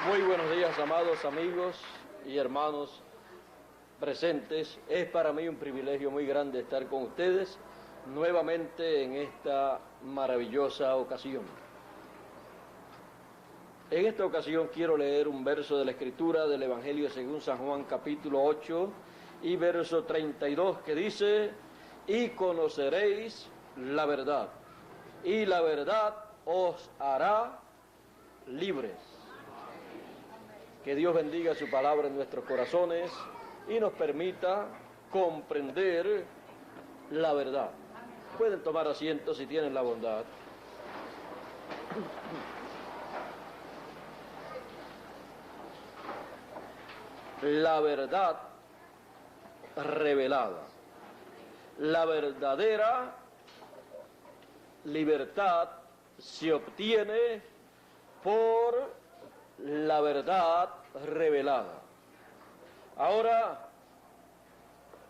Muy buenos días, amados amigos y hermanos presentes. Es para mí un privilegio muy grande estar con ustedes nuevamente en esta maravillosa ocasión. En esta ocasión quiero leer un verso de la Escritura del Evangelio según San Juan, capítulo 8 y verso 32, que dice: y conoceréis la verdad, y la verdad os hará libres. Que Dios bendiga su palabra en nuestros corazones y nos permita comprender la verdad. Pueden tomar asiento si tienen la bondad. La verdad revelada, la verdadera libertad se obtiene por la verdad revelada. Ahora,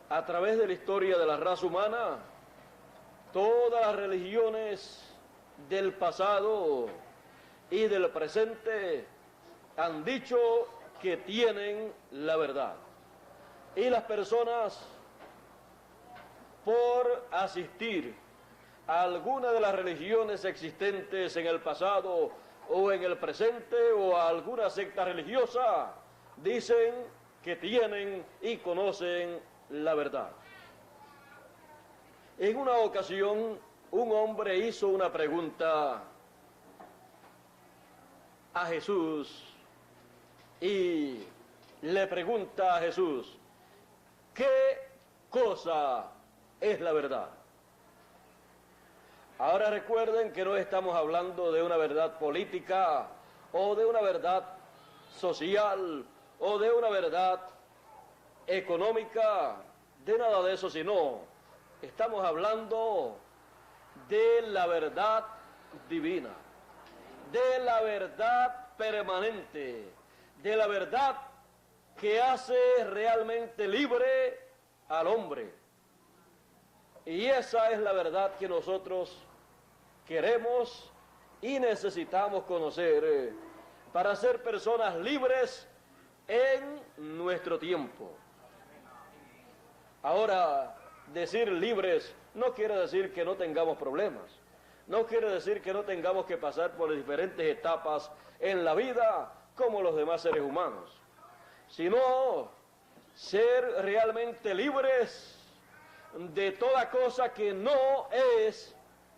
a través de la historia de la raza humana, todas las religiones del pasado y del presente han dicho que tienen la verdad. Y las personas, por asistir a alguna de las religiones existentes en el pasado o en el presente, o a alguna secta religiosa, dicen que tienen y conocen la verdad. En una ocasión, un hombre hizo una pregunta a Jesús y le pregunta a Jesús: ¿qué cosa es la verdad? Ahora recuerden que no estamos hablando de una verdad política o de una verdad social o de una verdad económica, de nada de eso, sino estamos hablando de la verdad divina, de la verdad permanente, de la verdad que hace realmente libre al hombre. Y esa es la verdad que nosotros queremos y necesitamos conocer para ser personas libres en nuestro tiempo. Ahora, decir libres no quiere decir que no tengamos problemas, no quiere decir que no tengamos que pasar por diferentes etapas en la vida como los demás seres humanos, sino ser realmente libres de toda cosa que no es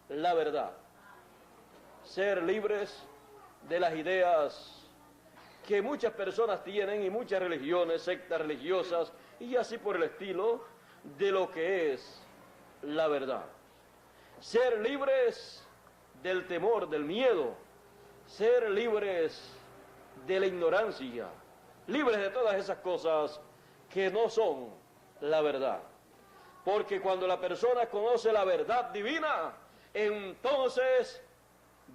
la verdad. Ser libres de las ideas que muchas personas tienen y muchas religiones, sectas religiosas y así por el estilo, de lo que es la verdad. Ser libres del temor, del miedo, ser libres de la ignorancia, libres de todas esas cosas que no son la verdad. Porque cuando la persona conoce la verdad divina, entonces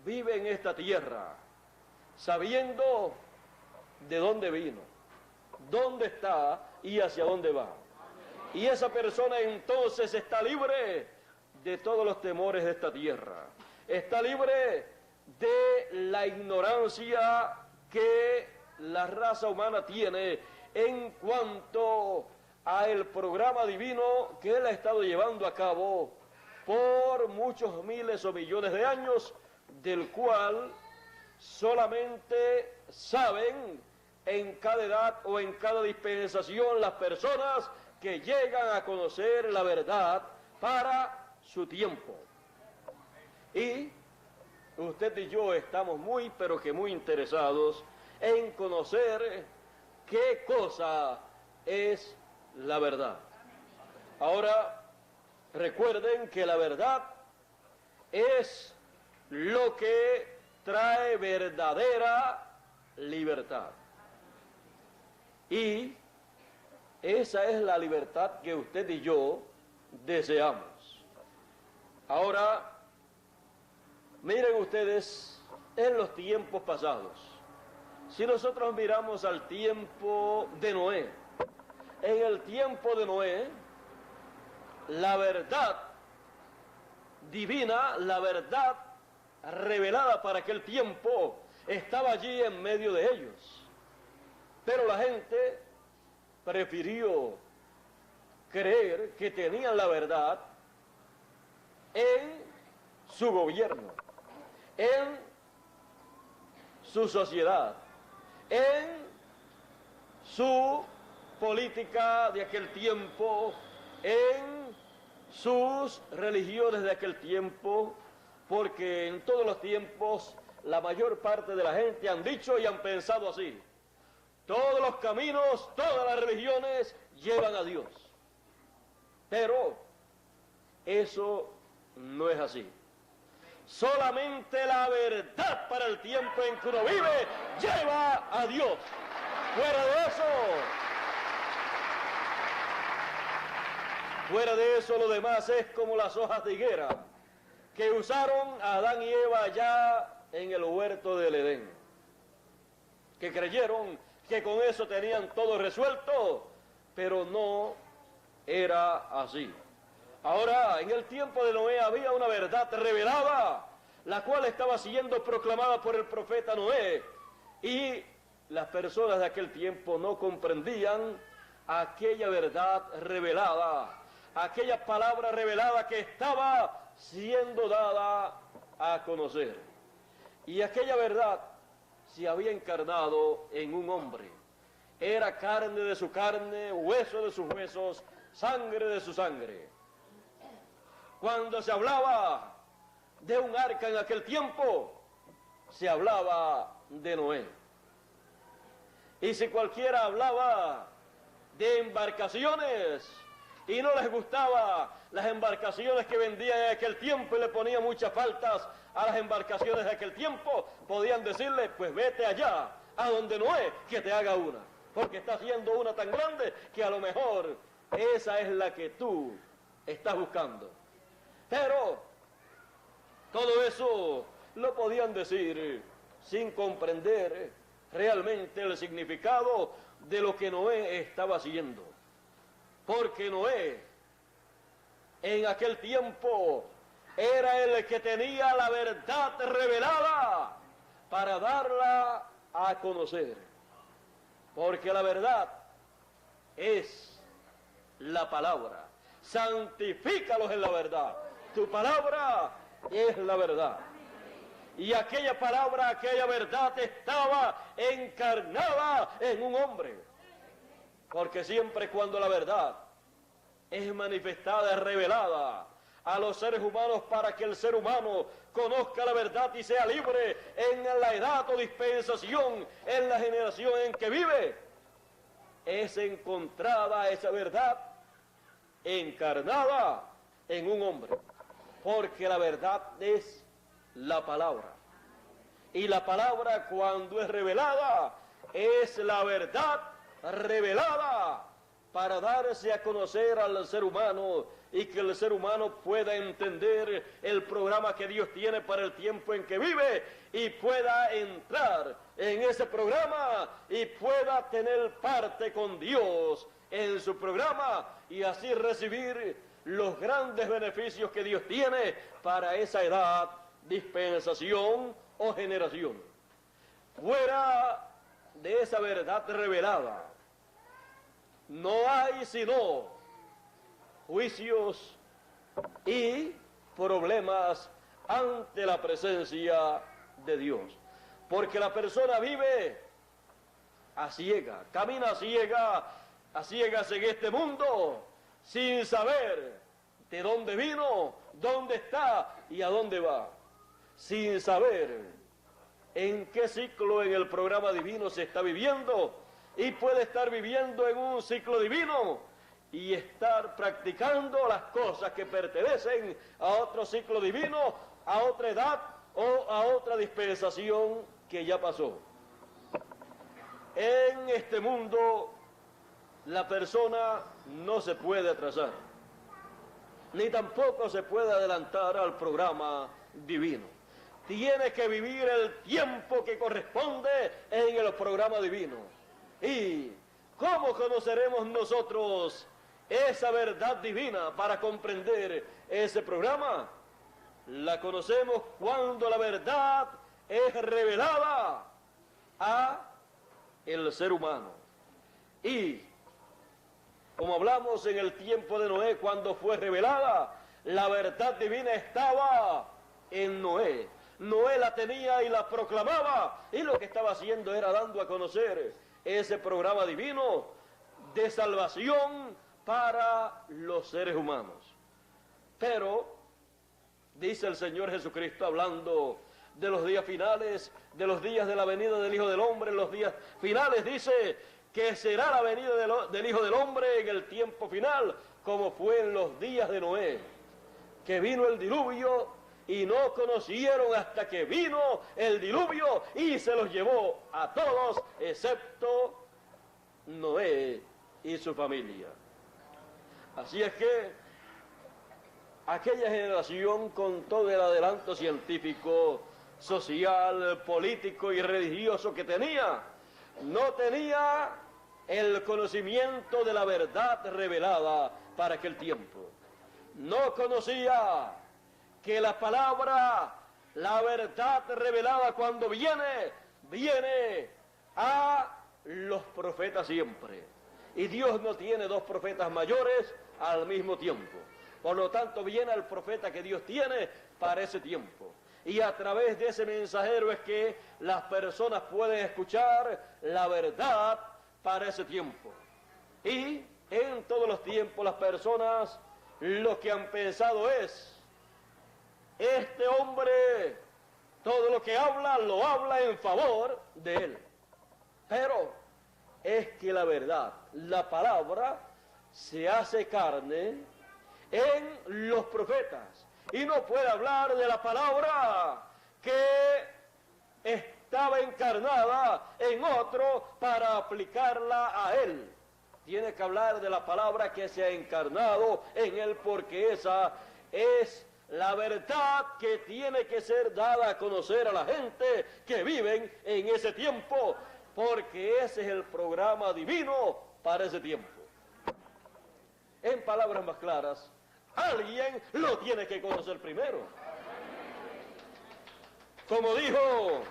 vive en esta tierra, sabiendo de dónde vino, dónde está y hacia dónde va. Y esa persona entonces está libre de todos los temores de esta tierra. Está libre de la ignorancia que la raza humana tiene en cuanto a el programa divino que Él ha estado llevando a cabo por muchos miles o millones de años, del cual solamente saben en cada edad o en cada dispensación las personas que llegan a conocer la verdad para su tiempo. Y usted y yo estamos muy, pero que muy interesados en conocer qué cosa es la verdad. Ahora, recuerden que la verdad es lo que trae verdadera libertad. Y esa es la libertad que usted y yo deseamos. Ahora, miren ustedes, en los tiempos pasados, si nosotros miramos al tiempo de Noé, en el tiempo de Noé, la verdad divina, la verdad revelada para aquel tiempo, estaba allí en medio de ellos. Pero la gente prefirió creer que tenían la verdad en su gobierno, en su sociedad, en su política de aquel tiempo, en sus religiones de aquel tiempo, porque en todos los tiempos la mayor parte de la gente han dicho y han pensado así: todos los caminos, todas las religiones llevan a Dios. Pero eso no es así. Solamente la verdad para el tiempo en que uno vive lleva a Dios. Fuera de eso lo demás es como las hojas de higuera que usaron a Adán y Eva allá en el huerto del Edén, que creyeron que con eso tenían todo resuelto, pero no era así. Ahora, en el tiempo de Noé había una verdad revelada, la cual estaba siendo proclamada por el profeta Noé, y las personas de aquel tiempo no comprendían aquella verdad revelada, aquella palabra revelada que estaba siendo dada a conocer. Y aquella verdad se había encarnado en un hombre. Era carne de su carne, hueso de sus huesos, sangre de su sangre. Cuando se hablaba de un arca en aquel tiempo, se hablaba de Noé. Y si cualquiera hablaba de embarcaciones y no les gustaba las embarcaciones que vendían en aquel tiempo y le ponía muchas faltas a las embarcaciones de aquel tiempo, podían decirle: pues vete allá, a donde Noé, que te haga una, porque está haciendo una tan grande que a lo mejor esa es la que tú estás buscando. Pero todo eso lo podían decir sin comprender realmente el significado de lo que Noé estaba haciendo. Porque Noé, en aquel tiempo, era el que tenía la verdad revelada para darla a conocer. Porque la verdad es la palabra. Santifícalos en la verdad. Tu palabra es la verdad. Y aquella palabra, aquella verdad estaba encarnada en un hombre. Porque siempre cuando la verdad es manifestada, es revelada a los seres humanos para que el ser humano conozca la verdad y sea libre en la edad o dispensación, en la generación en que vive, es encontrada esa verdad encarnada en un hombre. Porque la verdad es la palabra. Y la palabra, cuando es revelada, es la verdad revelada para darse a conocer al ser humano y que el ser humano pueda entender el programa que Dios tiene para el tiempo en que vive y pueda entrar en ese programa y pueda tener parte con Dios en su programa y así recibir los grandes beneficios que Dios tiene para esa edad, dispensación o generación. Fuera de esa verdad revelada, no hay sino juicios y problemas ante la presencia de Dios. Porque la persona vive a ciega, camina a ciegas en este mundo, sin saber de dónde vino, dónde está y a dónde va. Sin saber en qué ciclo en el programa divino se está viviendo, y puede estar viviendo en un ciclo divino y estar practicando las cosas que pertenecen a otro ciclo divino, a otra edad o a otra dispensación que ya pasó. En este mundo la persona no se puede atrasar, ni tampoco se puede adelantar al programa divino. Tiene que vivir el tiempo que corresponde en el programa divino. ¿Y cómo conoceremos nosotros esa verdad divina para comprender ese programa? La conocemos cuando la verdad es revelada a el ser humano. Y, como hablamos en el tiempo de Noé, cuando fue revelada, la verdad divina estaba en Noé. Noé la tenía y la proclamaba, y lo que estaba haciendo era dando a conocer ese programa divino de salvación para los seres humanos. Pero, dice el Señor Jesucristo, hablando de los días finales, de los días de la venida del Hijo del Hombre, en los días finales, dice que será la venida del Hijo del Hombre en el tiempo final, como fue en los días de Noé, que vino el diluvio y no conocieron hasta que vino el diluvio y se los llevó a todos, excepto Noé y su familia. Así es que aquella generación, con todo el adelanto científico, social, político y religioso que tenía, no tenía el conocimiento de la verdad revelada para aquel tiempo. No conocía que la palabra, la verdad revelada cuando viene a los profetas siempre. Y Dios no tiene dos profetas mayores al mismo tiempo. Por lo tanto, viene el profeta que Dios tiene para ese tiempo. Y a través de ese mensajero es que las personas pueden escuchar la verdad para ese tiempo. Y en todos los tiempos las personas lo que han pensado es: este hombre, todo lo que habla, lo habla en favor de él. Pero es que la verdad, la palabra, se hace carne en los profetas. Y no puede hablar de la palabra que estaba encarnada en otro para aplicarla a él. Tiene que hablar de la palabra que se ha encarnado en él, porque esa es la verdad que tiene que ser dada a conocer a la gente que viven en ese tiempo, porque ese es el programa divino para ese tiempo. En palabras más claras, alguien lo tiene que conocer primero. Como dijo,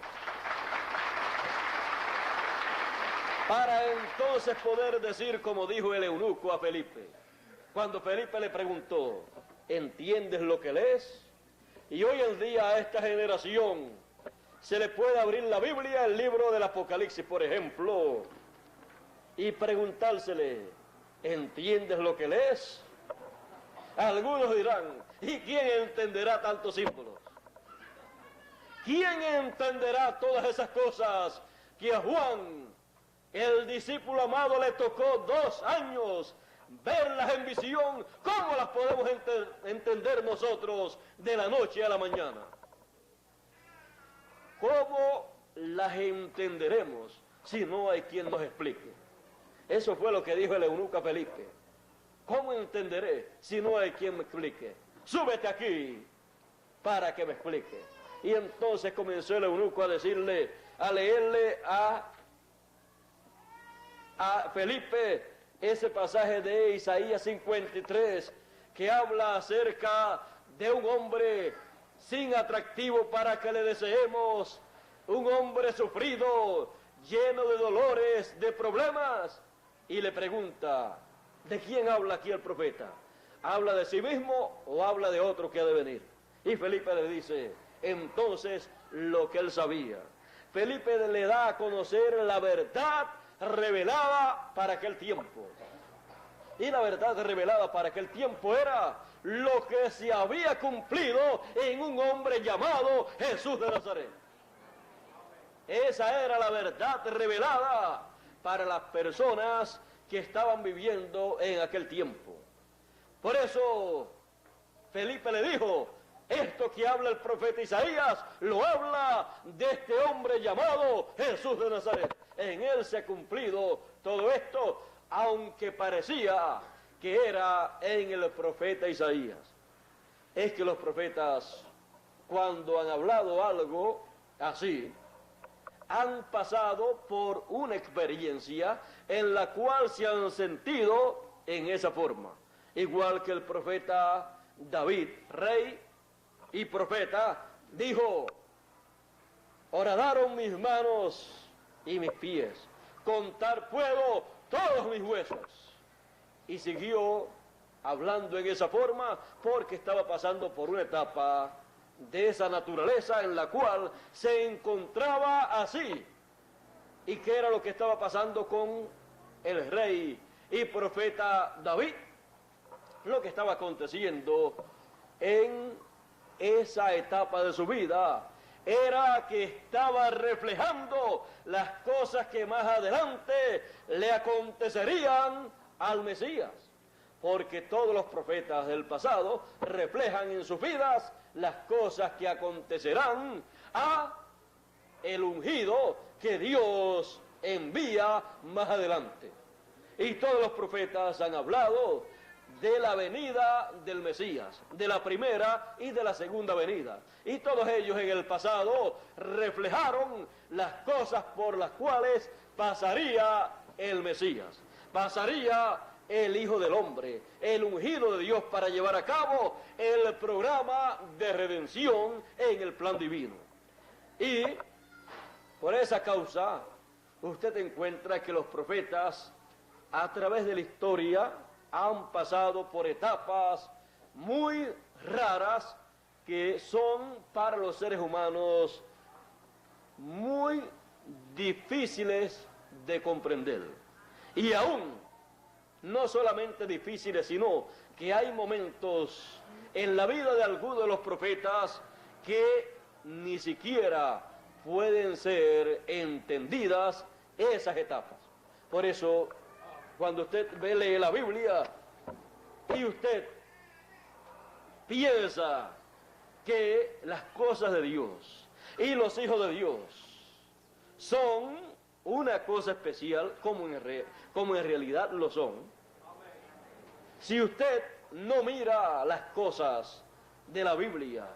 para entonces poder decir, como dijo el eunuco a Felipe, cuando Felipe le preguntó: ¿entiendes lo que lees? Y hoy en día a esta generación se le puede abrir la Biblia, el libro del Apocalipsis, por ejemplo, y preguntársele: ¿entiendes lo que lees? Algunos dirán: ¿y quién entenderá tantos símbolos? ¿Quién entenderá todas esas cosas que a Juan, el discípulo amado, le tocó 2 años verlas en visión? ¿Cómo las podemos entender nosotros de la noche a la mañana? ¿Cómo las entenderemos si no hay quien nos explique? Eso fue lo que dijo el eunuco a Felipe. ¿Cómo entenderé si no hay quien me explique? Súbete aquí para que me explique. Y entonces comenzó el eunuco a decirle, a leerle a Felipe ese pasaje de Isaías 53, que habla acerca de un hombre sin atractivo para que le deseemos, un hombre sufrido, lleno de dolores, de problemas, y le pregunta: ¿de quién habla aquí el profeta? ¿Habla de sí mismo o habla de otro que ha de venir? Y Felipe le dice entonces lo que él sabía. Felipe le da a conocer la verdad revelada para aquel tiempo. Y la verdad revelada para aquel tiempo era lo que se había cumplido en un hombre llamado Jesús de Nazaret. Esa era la verdad revelada para las personas que estaban viviendo en aquel tiempo. Por eso Felipe le dijo: esto que habla el profeta Isaías, lo habla de este hombre llamado Jesús de Nazaret. En él se ha cumplido todo esto, aunque parecía que era en el profeta Isaías. Es que los profetas, cuando han hablado algo así, han pasado por una experiencia en la cual se han sentido en esa forma. Igual que el profeta David, rey y profeta, dijo: horadaron mis manos y mis pies contar puedo todos mis huesos. Y siguió hablando en esa forma porque estaba pasando por una etapa de esa naturaleza en la cual se encontraba así. ¿Y qué era lo que estaba pasando con el rey y profeta David? Lo que estaba aconteciendo en esa etapa de su vida era que estaba reflejando las cosas que más adelante le acontecerían al Mesías, porque todos los profetas del pasado reflejan en sus vidas las cosas que acontecerán a el ungido que Dios envía más adelante. Y todos los profetas han hablado de la venida del Mesías, de la primera y de la segunda venida. Y todos ellos en el pasado reflejaron las cosas por las cuales pasaría el Mesías, pasaría el Hijo del Hombre, el ungido de Dios para llevar a cabo el programa de redención en el plan divino. Y por esa causa, usted encuentra que los profetas, a través de la historia, han pasado por etapas muy raras que son para los seres humanos muy difíciles de comprender. Y aún, no solamente difíciles, sino que hay momentos en la vida de algunos de los profetas que ni siquiera pueden ser entendidas esas etapas. Por eso, cuando usted lee la Biblia y usted piensa que las cosas de Dios y los hijos de Dios son una cosa especial, como en realidad lo son, si usted no mira las cosas de la Biblia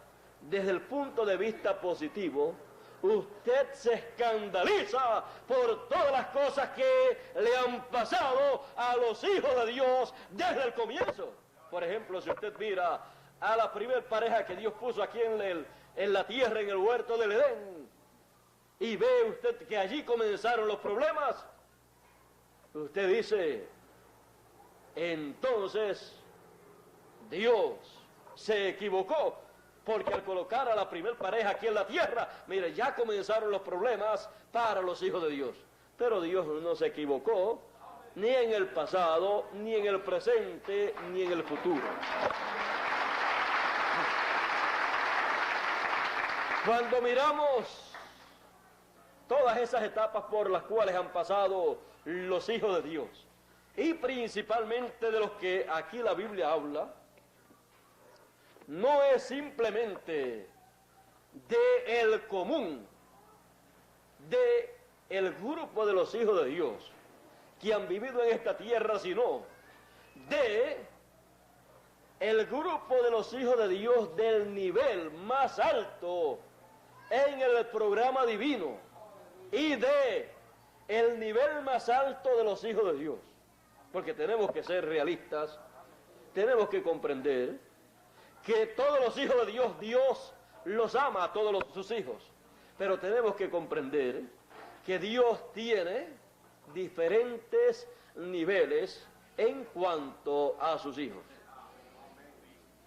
desde el punto de vista positivo, usted se escandaliza por todas las cosas que le han pasado a los hijos de Dios desde el comienzo. Por ejemplo, si usted mira a la primer pareja que Dios puso aquí en la tierra, en el huerto del Edén, y ve usted que allí comenzaron los problemas, usted dice, entonces Dios se equivocó, porque al colocar a la primer pareja aquí en la tierra, mire, ya comenzaron los problemas para los hijos de Dios. Pero Dios no se equivocó, ni en el pasado, ni en el presente, ni en el futuro. Cuando miramos todas esas etapas por las cuales han pasado los hijos de Dios, y principalmente de los que aquí la Biblia habla, no es simplemente de el común, de el grupo de los hijos de Dios que han vivido en esta tierra, sino de el grupo de los hijos de Dios del nivel más alto en el programa divino y de el nivel más alto de los hijos de Dios. Porque tenemos que ser realistas, tenemos que comprender que todos los hijos de Dios, Dios los ama a todos sus hijos. Pero tenemos que comprender que Dios tiene diferentes niveles en cuanto a sus hijos.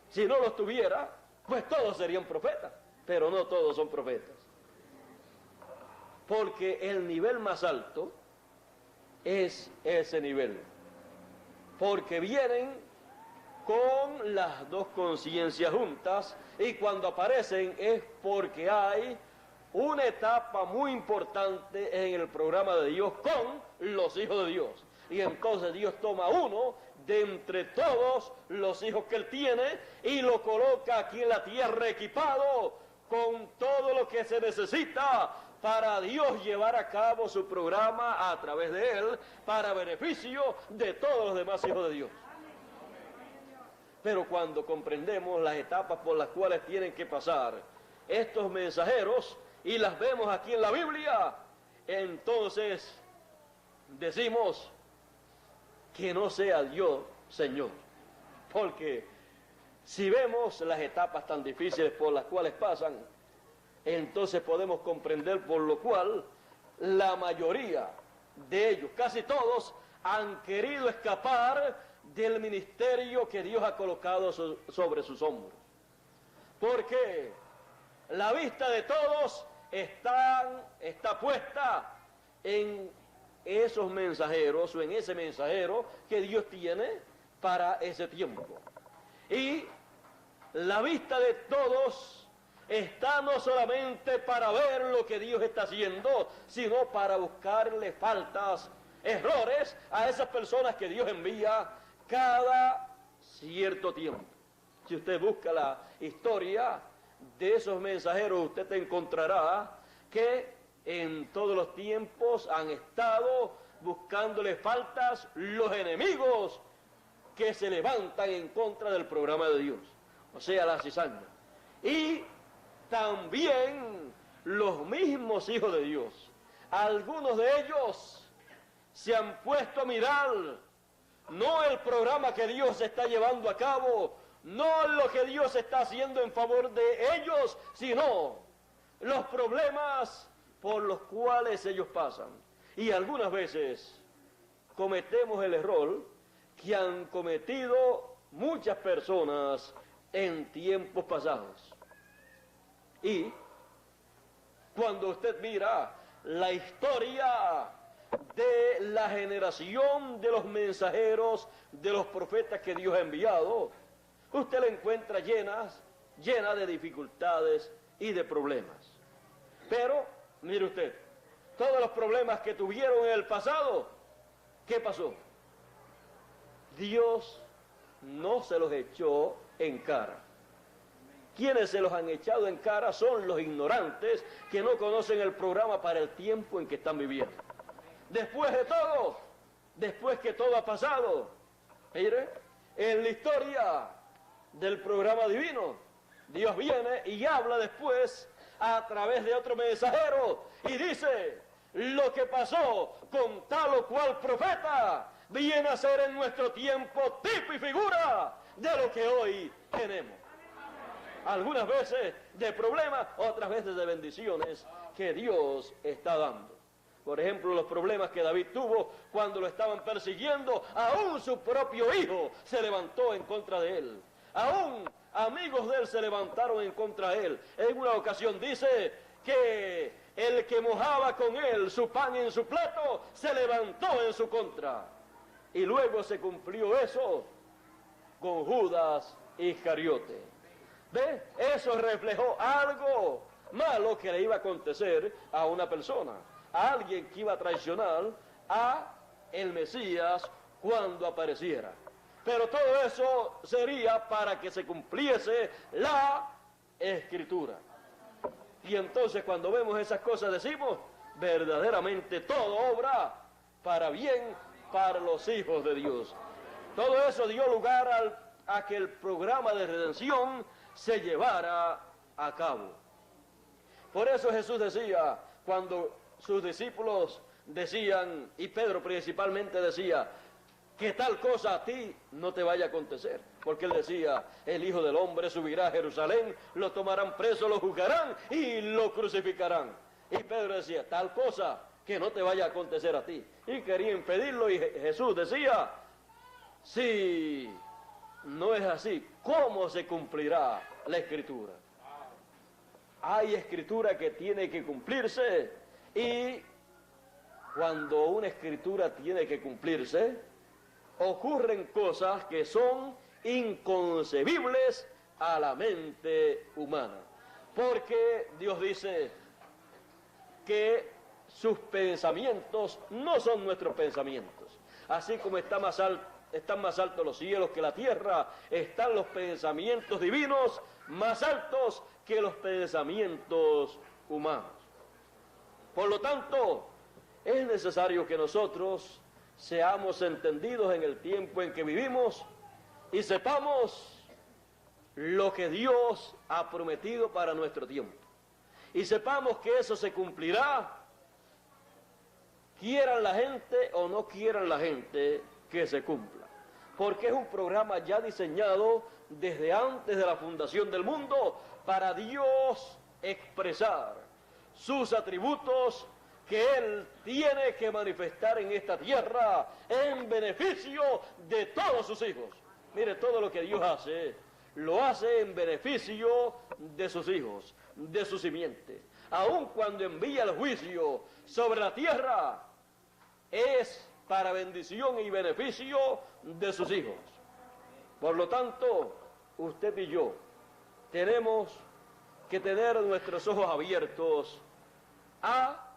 Si no los tuviera, pues todos serían profetas, pero no todos son profetas. Porque el nivel más alto es ese nivel. Porque vienen con las dos conciencias juntas, y cuando aparecen es porque hay una etapa muy importante en el programa de Dios con los hijos de Dios. Y entonces Dios toma uno de entre todos los hijos que Él tiene y lo coloca aquí en la tierra equipado con todo lo que se necesita para Dios llevar a cabo su programa a través de Él para beneficio de todos los demás hijos de Dios. Pero cuando comprendemos las etapas por las cuales tienen que pasar estos mensajeros y las vemos aquí en la Biblia, entonces decimos que no sea Dios, Señor. Porque si vemos las etapas tan difíciles por las cuales pasan, entonces podemos comprender por lo cual la mayoría de ellos, casi todos, han querido escapar del ministerio que Dios ha colocado sobre sus hombros. Porque la vista de todos está puesta en esos mensajeros o en ese mensajero que Dios tiene para ese tiempo. Y la vista de todos está no solamente para ver lo que Dios está haciendo, sino para buscarle faltas, errores a esas personas que Dios envía cada cierto tiempo. Si usted busca la historia de esos mensajeros, usted te encontrará que en todos los tiempos han estado buscándole faltas los enemigos que se levantan en contra del programa de Dios, o sea, la cizaña. Y también los mismos hijos de Dios, algunos de ellos se han puesto a mirar no el programa que Dios está llevando a cabo, no lo que Dios está haciendo en favor de ellos, sino los problemas por los cuales ellos pasan. Y algunas veces cometemos el error que han cometido muchas personas en tiempos pasados. Y cuando usted mira la historia de la generación de los mensajeros, de los profetas que Dios ha enviado, usted la encuentra llena de dificultades y de problemas. Pero, mire usted, todos los problemas que tuvieron en el pasado, ¿qué pasó? Dios no se los echó en cara. Quienes se los han echado en cara son los ignorantes que no conocen el programa para el tiempo en que están viviendo. Después de todo, después que todo ha pasado, mire, en la historia del programa divino, Dios viene y habla después a través de otro mensajero y dice: lo que pasó con tal o cual profeta viene a ser en nuestro tiempo tipo y figura de lo que hoy tenemos. Algunas veces de problemas, otras veces de bendiciones que Dios está dando. Por ejemplo, los problemas que David tuvo cuando lo estaban persiguiendo, aún su propio hijo se levantó en contra de él. Aún amigos de él se levantaron en contra de él. En una ocasión dice que el que mojaba con él su pan en su plato se levantó en su contra. Y luego se cumplió eso con Judas Iscariote. ¿Ve? Eso reflejó algo malo que le iba a acontecer a una persona, a alguien que iba a traicionar a el Mesías cuando apareciera. Pero todo eso sería para que se cumpliese la Escritura. Y entonces cuando vemos esas cosas decimos, verdaderamente todo obra para bien para los hijos de Dios. Todo eso dio lugar a que el programa de redención se llevara a cabo. Por eso Jesús decía, cuando sus discípulos decían, y Pedro principalmente decía, que tal cosa a ti no te vaya a acontecer. Porque él decía, el Hijo del Hombre subirá a Jerusalén, lo tomarán preso, lo juzgarán y lo crucificarán. Y Pedro decía, tal cosa que no te vaya a acontecer a ti. Y quería impedirlo y Jesús decía, si no es así, ¿cómo se cumplirá la Escritura? Hay Escritura que tiene que cumplirse y cuando una Escritura tiene que cumplirse, ocurren cosas que son inconcebibles a la mente humana. Porque Dios dice que sus pensamientos no son nuestros pensamientos. Así como están más altos los cielos que la tierra, están los pensamientos divinos más altos que los pensamientos humanos. Por lo tanto, es necesario que nosotros seamos entendidos en el tiempo en que vivimos y sepamos lo que Dios ha prometido para nuestro tiempo. Y sepamos que eso se cumplirá, quieran la gente o no quieran la gente que se cumpla. Porque es un programa ya diseñado desde antes de la fundación del mundo para Dios expresar sus atributos que Él tiene que manifestar en esta tierra en beneficio de todos sus hijos. Mire, todo lo que Dios hace, lo hace en beneficio de sus hijos, de su simiente. Aun cuando envía el juicio sobre la tierra, es para bendición y beneficio de sus hijos. Por lo tanto, usted y yo tenemos que tener nuestros ojos abiertos a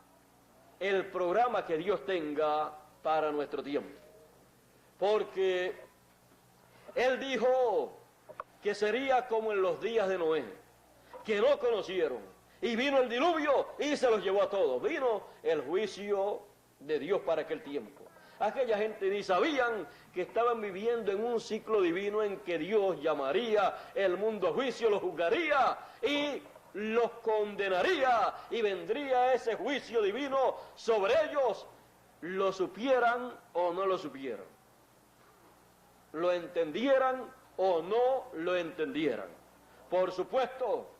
el programa que Dios tenga para nuestro tiempo. Porque Él dijo que sería como en los días de Noé, que no conocieron, y vino el diluvio y se los llevó a todos. Vino el juicio de Dios para aquel tiempo. Aquella gente ni sabían que estaban viviendo en un ciclo divino en que Dios llamaría el mundo a juicio, los juzgaría y los condenaría, y vendría ese juicio divino sobre ellos, lo supieran o no lo supieran, lo entendieran o no lo entendieran. Por supuesto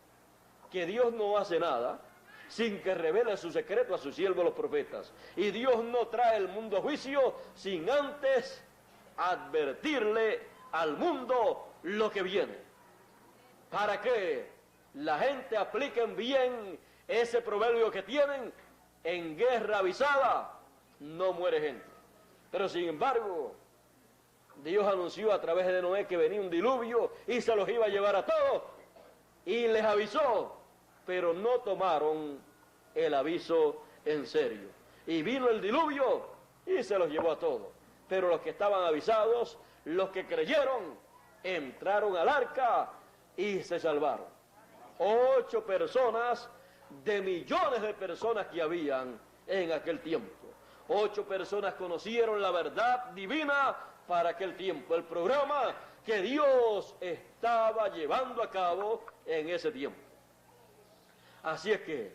que Dios no hace nada sin que revele su secreto a sus siervos los profetas, y Dios no trae el mundo a juicio sin antes advertirle al mundo lo que viene, para que la gente aplique bien ese proverbio que tienen: en guerra avisada no muere gente. Pero sin embargo, Dios anunció a través de Noé que venía un diluvio y se los iba a llevar a todos, y les avisó, pero no tomaron el aviso en serio. Y vino el diluvio y se los llevó a todos. Pero los que estaban avisados, los que creyeron, entraron al arca y se salvaron. 8 personas de millones de personas que habían en aquel tiempo. 8 personas conocieron la verdad divina para aquel tiempo, el programa que Dios estaba llevando a cabo en ese tiempo. Así es que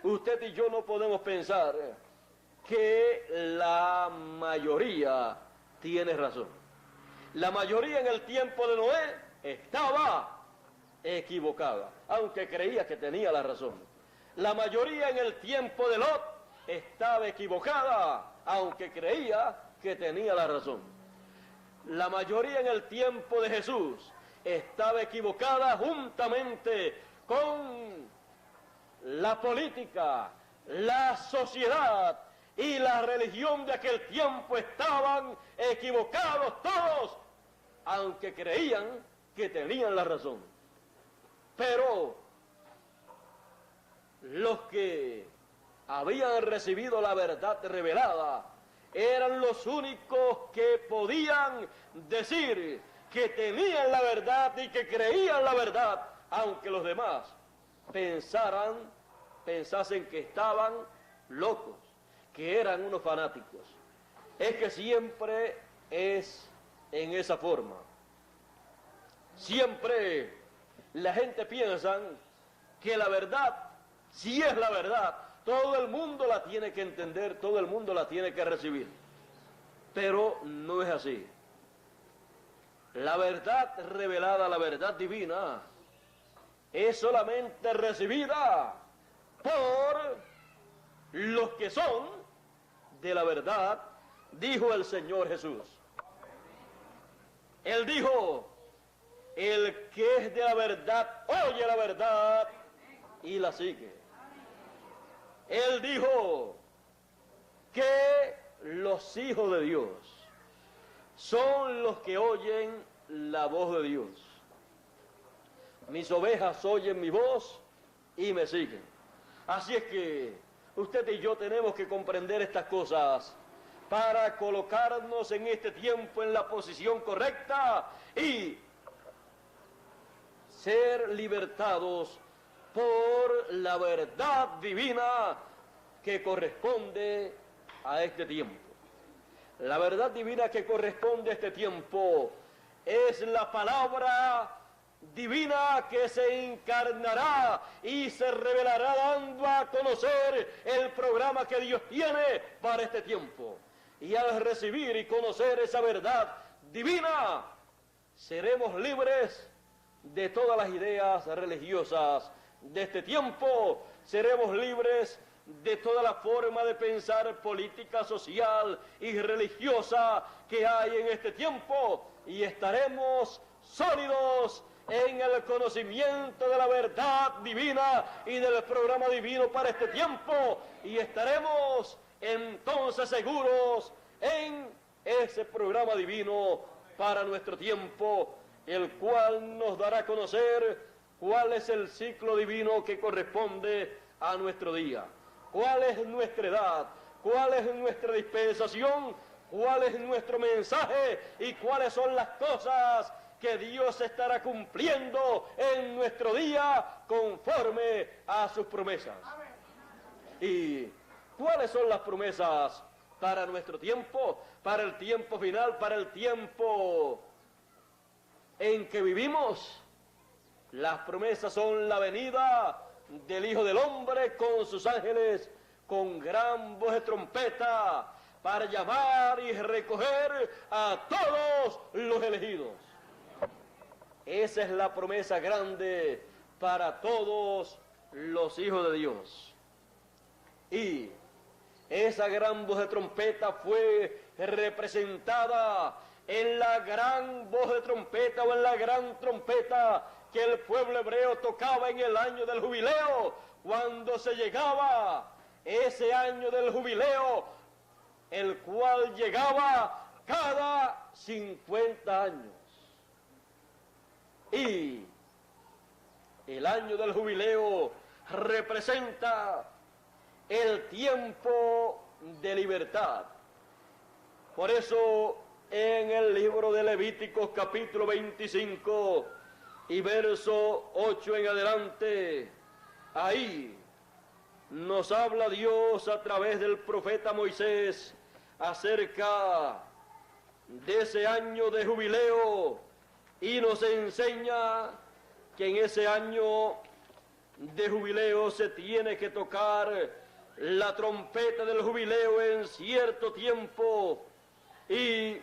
usted y yo no podemos pensar que la mayoría tiene razón. La mayoría en el tiempo de Noé estaba equivocada, aunque creía que tenía la razón. La mayoría en el tiempo de Lot estaba equivocada, aunque creía que tenía la razón. La mayoría en el tiempo de Jesús estaba equivocada juntamente con la política, la sociedad y la religión de aquel tiempo. Estaban equivocados todos, aunque creían que tenían la razón. Pero los que habían recibido la verdad revelada eran los únicos que podían decir que tenían la verdad y que creían la verdad, aunque los demás pensasen que estaban locos, que eran unos fanáticos. Es que siempre es en esa forma. Siempre la gente piensa que la verdad, si es la verdad, todo el mundo la tiene que entender, todo el mundo la tiene que recibir. Pero no es así. La verdad revelada, la verdad divina, es solamente recibida por los que son de la verdad, dijo el Señor Jesús. Él dijo: el que es de la verdad, oye la verdad y la sigue. Él dijo que los hijos de Dios son los que oyen la voz de Dios. Mis ovejas oyen mi voz y me siguen. Así es que usted y yo tenemos que comprender estas cosas para colocarnos en este tiempo en la posición correcta y ser libertados por la verdad divina que corresponde a este tiempo. La verdad divina que corresponde a este tiempo es la palabra divina que se encarnará y se revelará, dando a conocer el programa que Dios tiene para este tiempo. Y al recibir y conocer esa verdad divina, seremos libres de todas las ideas religiosas de este tiempo, seremos libres de toda la forma de pensar política, social y religiosa que hay en este tiempo, y estaremos sólidos en el conocimiento de la verdad divina y del programa divino para este tiempo, y estaremos entonces seguros en ese programa divino para nuestro tiempo, el cual nos dará a conocer cuál es el ciclo divino que corresponde a nuestro día, cuál es nuestra edad, cuál es nuestra dispensación, cuál es nuestro mensaje y cuáles son las cosas que Dios estará cumpliendo en nuestro día conforme a sus promesas. ¿Y cuáles son las promesas para nuestro tiempo, para el tiempo final, para el tiempo en que vivimos? Las promesas son la venida del Hijo del Hombre con sus ángeles, con gran voz de trompeta, para llamar y recoger a todos los elegidos. Esa es la promesa grande para todos los hijos de Dios. Y esa gran voz de trompeta fue representada en la gran voz de trompeta o en la gran trompeta que el pueblo hebreo tocaba en el año del jubileo, cuando se llegaba ese año del jubileo, el cual llegaba cada 50 años. Y el año del jubileo representa el tiempo de libertad. Por eso en el libro de Levíticos capítulo 25 y verso 8 en adelante, ahí nos habla Dios a través del profeta Moisés acerca de ese año de jubileo, y nos enseña que en ese año de jubileo se tiene que tocar la trompeta del jubileo en cierto tiempo, y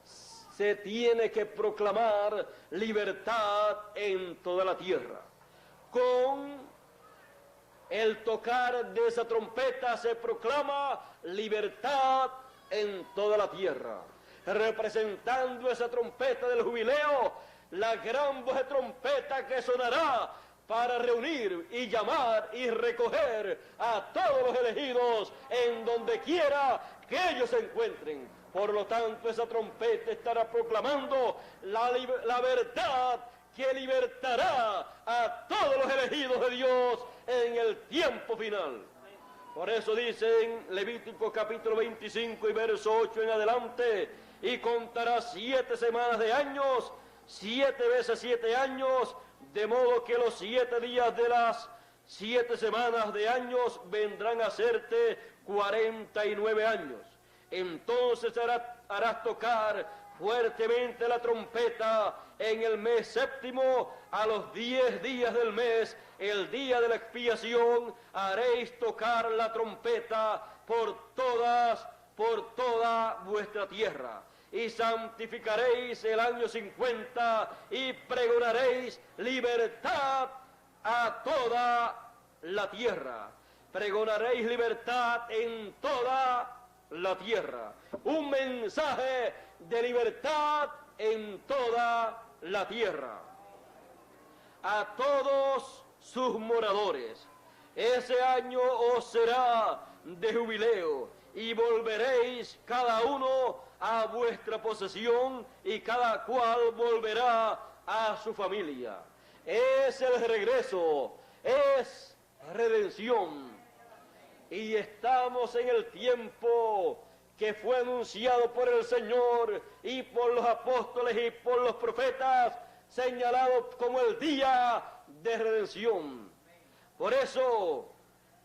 se tiene que proclamar libertad en toda la tierra. Con el tocar de esa trompeta se proclama libertad en toda la tierra. Representando esa trompeta del jubileo, la gran voz de trompeta que sonará para reunir y llamar y recoger a todos los elegidos en donde quiera que ellos se encuentren. Por lo tanto, esa trompeta estará proclamando la verdad que libertará a todos los elegidos de Dios en el tiempo final. Por eso dice en Levítico capítulo 25 y verso 8 en adelante: y contará 7 semanas de años, 7 veces 7 años, de modo que los 7 días de las 7 semanas de años vendrán a hacerte 49 años. Entonces harás tocar fuertemente la trompeta en el mes séptimo, a los 10 días del mes, el día de la expiación, haréis tocar la trompeta por toda vuestra tierra. Y santificaréis el año 50 y pregonaréis libertad a toda la tierra. Pregonaréis libertad en toda la tierra. Un mensaje de libertad en toda la tierra. A todos sus moradores. Ese año os será de jubileo y volveréis cada uno a vuestra posesión y cada cual volverá a su familia. Es el regreso, es redención. Y estamos en el tiempo que fue anunciado por el Señor y por los apóstoles y por los profetas, señalado como el día de redención. Por eso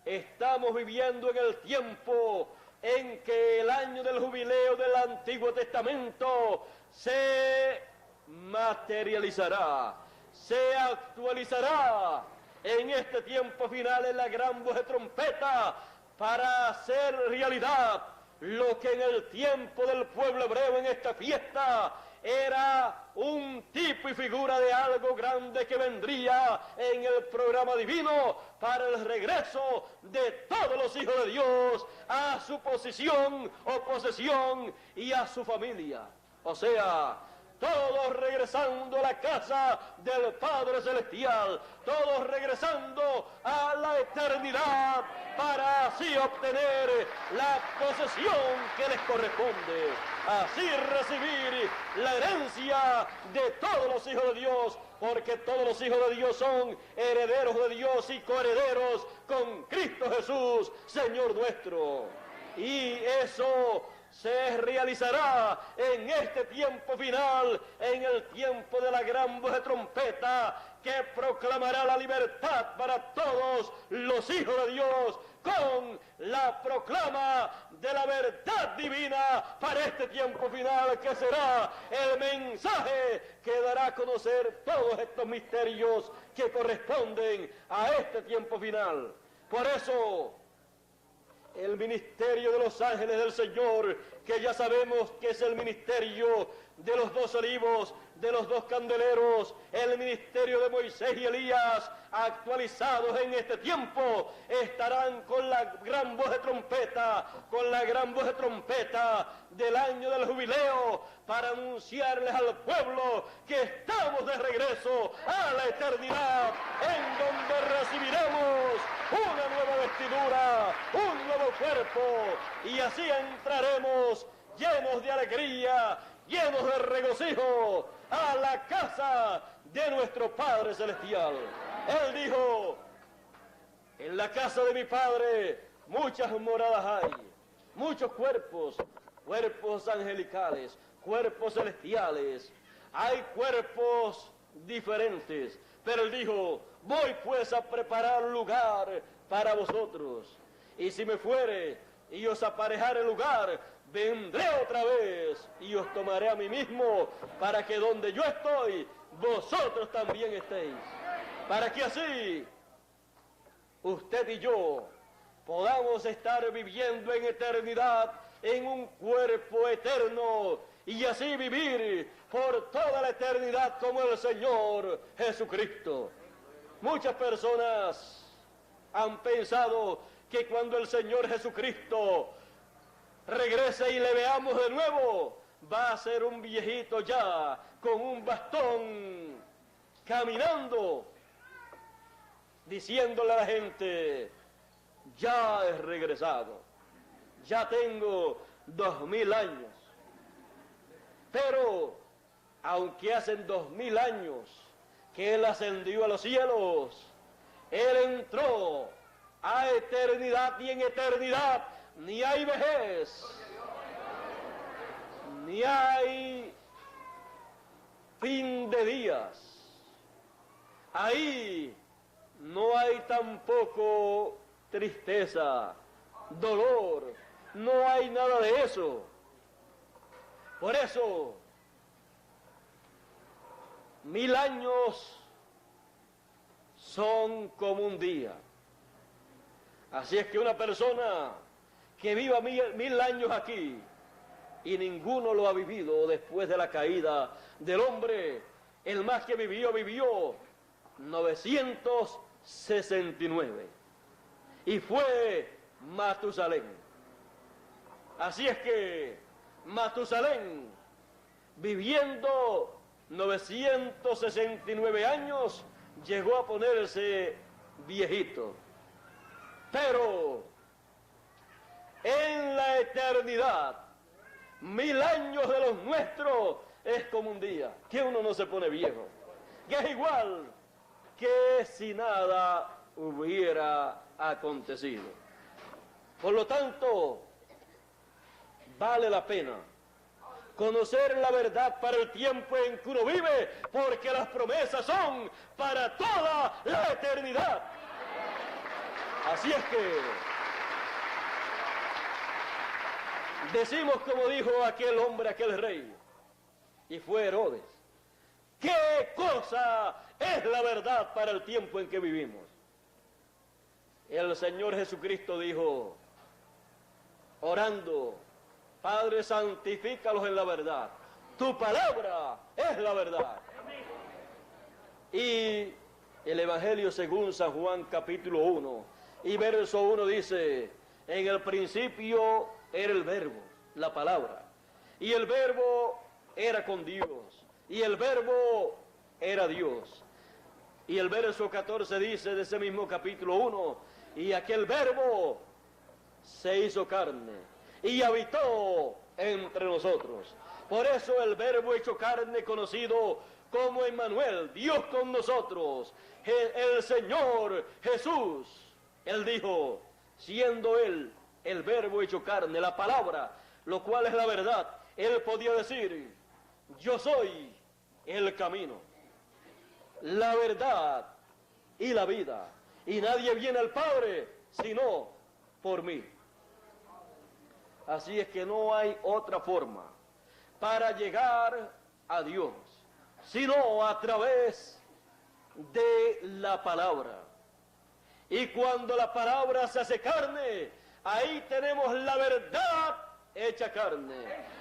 estamos viviendo en el tiempo en que el año del jubileo del Antiguo Testamento se materializará, se actualizará en este tiempo final en la gran voz de trompeta, para hacer realidad lo que en el tiempo del pueblo hebreo en esta fiesta era un tipo y figura de algo grande que vendría en el programa divino para el regreso de todos los hijos de Dios a su posición o posesión y a su familia. O sea, todos regresando a la casa del Padre Celestial, todos regresando a la eternidad para así obtener la posesión que les corresponde, así recibir la herencia de todos los hijos de Dios, porque todos los hijos de Dios son herederos de Dios y coherederos con Cristo Jesús, Señor nuestro. Y eso se realizará en este tiempo final, en el tiempo de la gran voz de trompeta que proclamará la libertad para todos los hijos de Dios, con la proclama de la verdad divina para este tiempo final, que será el mensaje que dará a conocer todos estos misterios que corresponden a este tiempo final. Por eso, el ministerio de los ángeles del Señor, que ya sabemos que es el ministerio de los 2 olivos, de los 2 candeleros, el ministerio de Moisés y Elías, actualizados en este tiempo, estarán con la gran voz de trompeta, con la gran voz de trompeta del año del jubileo, para anunciarles al pueblo que estamos de regreso a la eternidad, en donde recibiremos una nueva vestidura, un nuevo cuerpo, y así entraremos llenos de alegría, llenos de regocijo, a la casa de nuestro Padre Celestial. Él dijo: en la casa de mi Padre muchas moradas hay, muchos cuerpos, cuerpos angelicales, cuerpos celestiales, hay cuerpos diferentes, pero él dijo: voy pues a preparar lugar para vosotros, y si me fuere y os aparejare lugar, vendré otra vez y os tomaré a mí mismo, para que donde yo estoy, vosotros también estéis, para que así usted y yo podamos estar viviendo en eternidad en un cuerpo eterno, y así vivir por toda la eternidad como el Señor Jesucristo. Muchas personas han pensado que cuando el Señor Jesucristo regrese y le veamos de nuevo, va a ser un viejito ya con un bastón, caminando, diciéndole a la gente: ya he regresado, ya tengo 2000 años. Pero aunque hacen 2000 años que Él ascendió a los cielos, Él entró a eternidad, y en eternidad ni hay vejez, ni hay fin de días. Ahí no hay tampoco tristeza, dolor, no hay nada de eso. Por eso, 1000 años son como un día. Así es que una persona que viva 1000 años aquí, y ninguno lo ha vivido después de la caída del hombre, el más que vivió 969, y fue Matusalén. Así es que Matusalén, viviendo 969 años, llegó a ponerse viejito. Pero en la eternidad, 1000 años de los nuestros es como un día, que uno no se pone viejo, que es igual que si nada hubiera acontecido. Por lo tanto, vale la pena conocer la verdad para el tiempo en que uno vive, porque las promesas son para toda la eternidad. Así es que decimos como dijo aquel hombre, aquel rey, y fue Herodes: ¿qué cosa es la verdad para el tiempo en que vivimos? El Señor Jesucristo dijo, orando: Padre, santifícalos en la verdad, Tu palabra es la verdad. Y el Evangelio según San Juan capítulo 1 y verso 1 dice: en el principio era el verbo, la palabra, y el verbo era con Dios, y el verbo era Dios. Y el verso 14 dice de ese mismo capítulo 1: y aquel verbo se hizo carne y habitó entre nosotros. Por eso el verbo hecho carne, conocido como Emmanuel, Dios con nosotros, el Señor Jesús. Él dijo, siendo Él el verbo hecho carne, la palabra, lo cual es la verdad, Él podía decir: yo soy el camino, la verdad y la vida, y nadie viene al Padre sino por mí. Así es que no hay otra forma para llegar a Dios, sino a través de la palabra. Y cuando la palabra se hace carne, ahí tenemos la verdad hecha carne.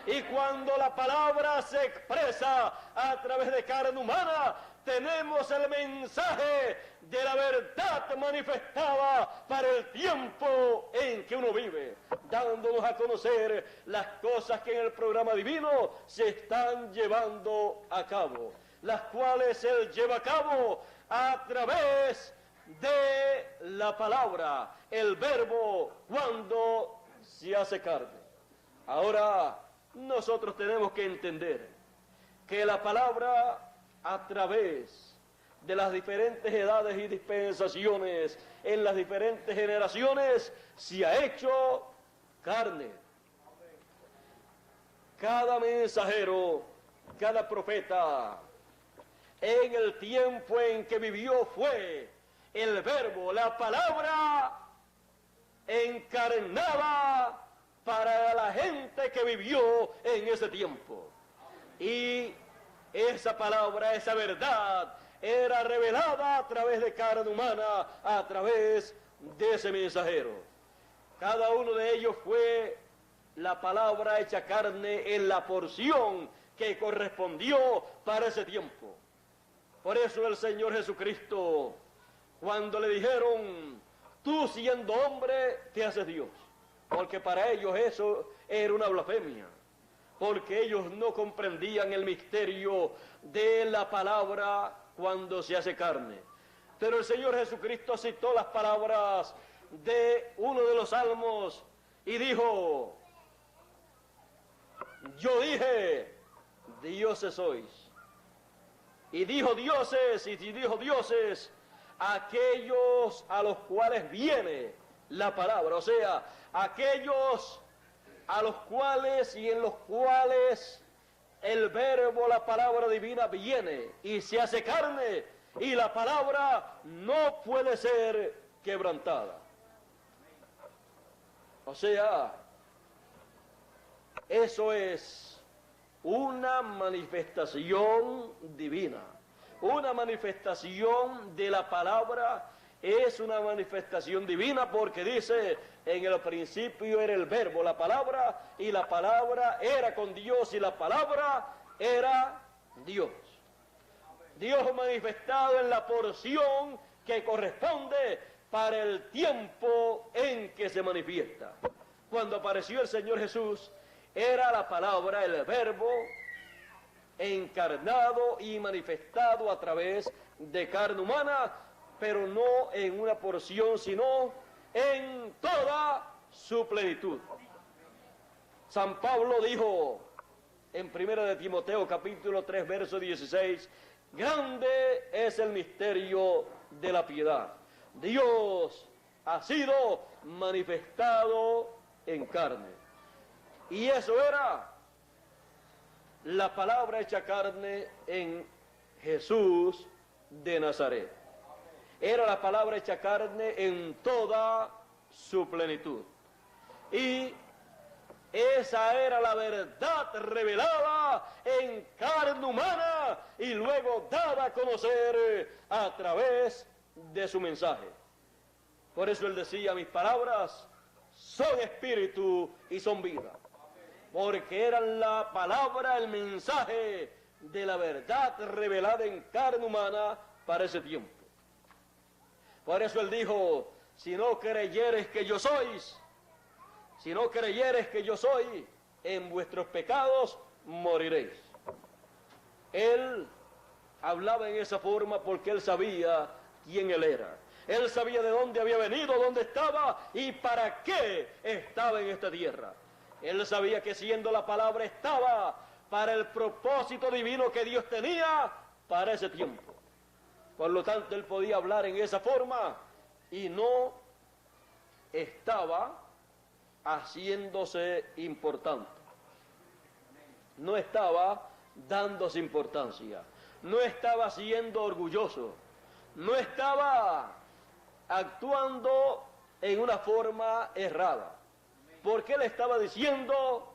Y cuando la palabra se expresa a través de carne humana, tenemos el mensaje de la verdad manifestada para el tiempo en que uno vive, dándonos a conocer las cosas que en el programa divino se están llevando a cabo, las cuales Él lleva a cabo a través de la palabra, el verbo, cuando se hace carne. Ahora, nosotros tenemos que entender que la palabra, a través de las diferentes edades y dispensaciones, en las diferentes generaciones, se ha hecho carne. Cada mensajero, cada profeta, en el tiempo en que vivió, fue el verbo, la palabra encarnada para la gente que vivió en ese tiempo. Y esa palabra, esa verdad, era revelada a través de carne humana, a través de ese mensajero. Cada uno de ellos fue la palabra hecha carne en la porción que correspondió para ese tiempo. Por eso el Señor Jesucristo, cuando le dijeron, tú siendo hombre te haces Dios, porque para ellos eso era una blasfemia, porque ellos no comprendían el misterio de la palabra cuando se hace carne. Pero el Señor Jesucristo citó las palabras de uno de los salmos y dijo, yo dije, dioses sois. Y dijo dioses, y dijo dioses, aquellos a los cuales viene la palabra, o sea, aquellos a los cuales y en los cuales el verbo, la palabra divina viene y se hace carne, y la palabra no puede ser quebrantada. O sea, eso es una manifestación divina, una manifestación de la palabra. Es una manifestación divina porque dice, en el principio era el verbo, la palabra, y la palabra era con Dios, y la palabra era Dios. Dios manifestado en la porción que corresponde para el tiempo en que se manifiesta. Cuando apareció el Señor Jesús, era la palabra, el verbo, encarnado y manifestado a través de carne humana, pero no en una porción, sino en toda su plenitud. San Pablo dijo en 1 de Timoteo capítulo 3 verso 16, grande es el misterio de la piedad. Dios ha sido manifestado en carne. Y eso era la palabra hecha carne en Jesús de Nazaret. Era la palabra hecha carne en toda su plenitud. Y esa era la verdad revelada en carne humana y luego dada a conocer a través de su mensaje. Por eso él decía, mis palabras son espíritu y son vida. porque eran la palabra, el mensaje de la verdad revelada en carne humana para ese tiempo. Por eso él dijo, si no creyeres que yo sois, si no creyeres que yo soy, en vuestros pecados moriréis. Él hablaba en esa forma porque él sabía quién él era. Él sabía de dónde había venido, dónde estaba y para qué estaba en esta tierra. Él sabía que siendo la palabra estaba para el propósito divino que Dios tenía para ese tiempo. Por lo tanto, él podía hablar en esa forma y no estaba haciéndose importante. No estaba dándose importancia. No estaba siendo orgulloso. No estaba actuando en una forma errada. Porque él estaba diciendo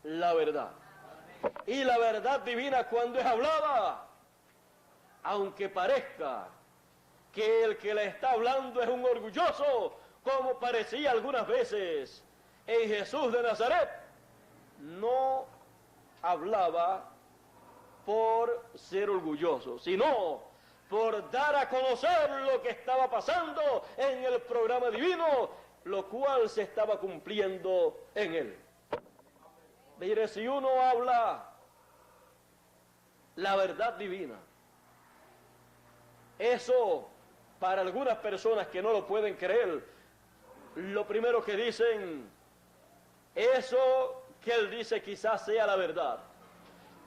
la verdad. Y la verdad divina cuando es hablada, aunque parezca que el que le está hablando es un orgulloso, como parecía algunas veces en Jesús de Nazaret, no hablaba por ser orgulloso, sino por dar a conocer lo que estaba pasando en el programa divino, lo cual se estaba cumpliendo en él. Mire, si uno habla la verdad divina, eso para algunas personas que no lo pueden creer, lo primero que dicen, eso que él dice quizás sea la verdad,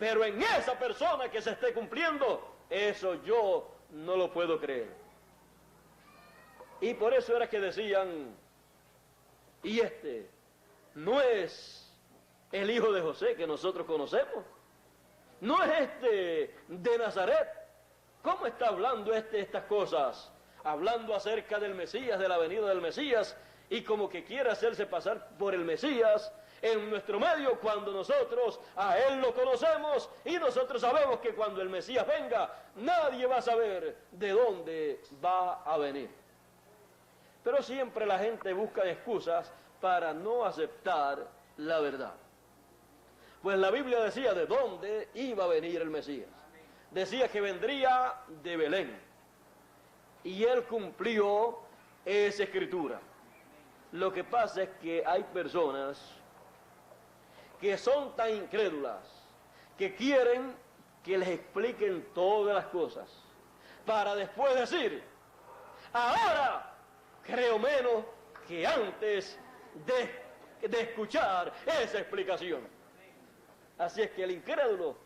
pero en esa persona que se esté cumpliendo, eso yo no lo puedo creer. Y por eso era que decían, y este no es el hijo de José que nosotros conocemos, no es este de Nazaret. ¿Cómo está hablando estas cosas? Hablando acerca del Mesías, de la venida del Mesías, y como que quiere hacerse pasar por el Mesías en nuestro medio, cuando nosotros a él lo conocemos y nosotros sabemos que cuando el Mesías venga, nadie va a saber de dónde va a venir. Pero siempre la gente busca excusas para no aceptar la verdad. Pues la Biblia decía de dónde iba a venir el Mesías. Decía que vendría de Belén. Y él cumplió esa escritura. Lo que pasa es que hay personas que son tan incrédulas que quieren que les expliquen todas las cosas para después decir, ahora creo menos que antes de escuchar esa explicación. Así es que el incrédulo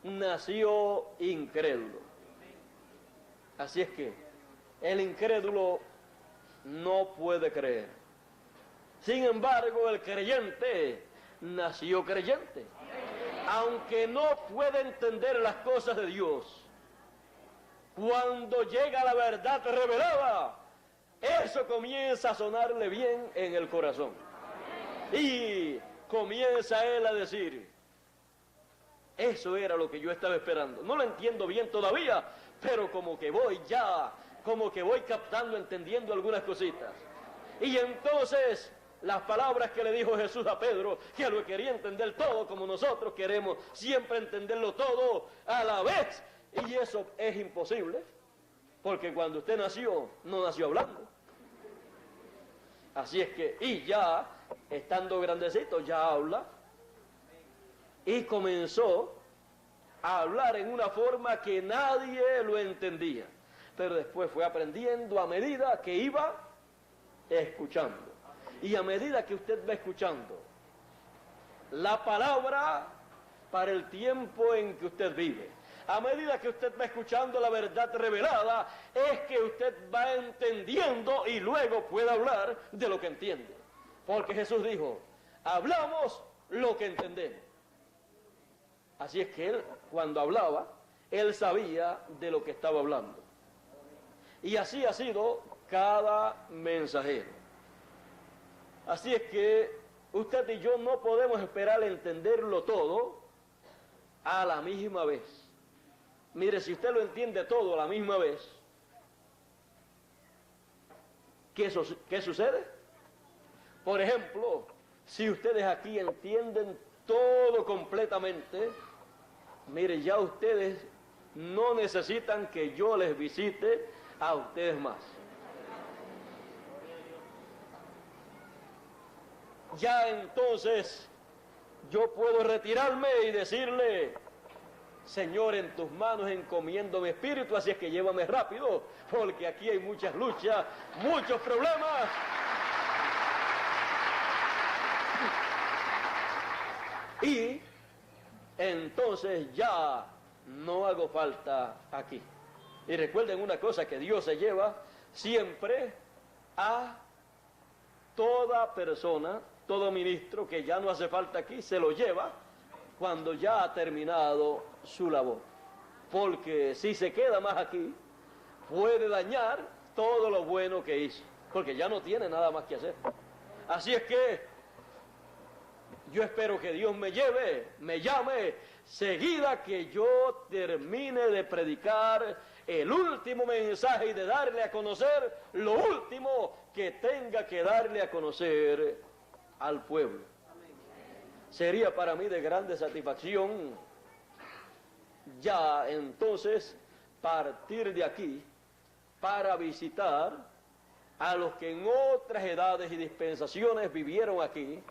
nació incrédulo. Así es que el incrédulo no puede creer. Sin embargo, el creyente nació creyente. Aunque no puede entender las cosas de Dios, cuando llega la verdad revelada, eso comienza a sonarle bien en el corazón. Y comienza él a decir, eso era lo que yo estaba esperando. No lo entiendo bien todavía, pero como que voy captando, entendiendo algunas cositas. Y entonces, las palabras que le dijo Jesús a Pedro, que lo quería entender todo, como nosotros queremos siempre entenderlo todo a la vez. Y eso es imposible, porque cuando usted nació, no nació hablando. Así es que, y ya, estando grandecito, ya habla. Y comenzó a hablar en una forma que nadie lo entendía. Pero después fue aprendiendo a medida que iba escuchando. Y a medida que usted va escuchando la palabra para el tiempo en que usted vive, a medida que usted va escuchando la verdad revelada, es que usted va entendiendo y luego puede hablar de lo que entiende. Porque Jesús dijo, hablamos lo que entendemos. Así es que él, cuando hablaba, él sabía de lo que estaba hablando. Y así ha sido cada mensajero. Así es que usted y yo no podemos esperar entenderlo todo a la misma vez. Mire, si usted lo entiende todo a la misma vez, ¿qué sucede? Por ejemplo, si ustedes aquí entienden todo completamente, mire, ya ustedes no necesitan que yo les visite a ustedes más. Ya entonces yo puedo retirarme y decirle: Señor, en tus manos encomiendo mi espíritu, así es que llévame rápido, porque aquí hay muchas luchas, muchos problemas. Y entonces ya no hago falta aquí. Y recuerden una cosa, que Dios se lleva siempre a toda persona, todo ministro que ya no hace falta aquí, se lo lleva cuando ya ha terminado su labor. Porque si se queda más aquí, puede dañar todo lo bueno que hizo, porque ya no tiene nada más que hacer. Así es que yo espero que Dios me lleve, me llame, seguida que yo termine de predicar el último mensaje y de darle a conocer lo último que tenga que darle a conocer al pueblo. Sería para mí de grande satisfacción ya entonces partir de aquí para visitar a los que en otras edades y dispensaciones vivieron aquí,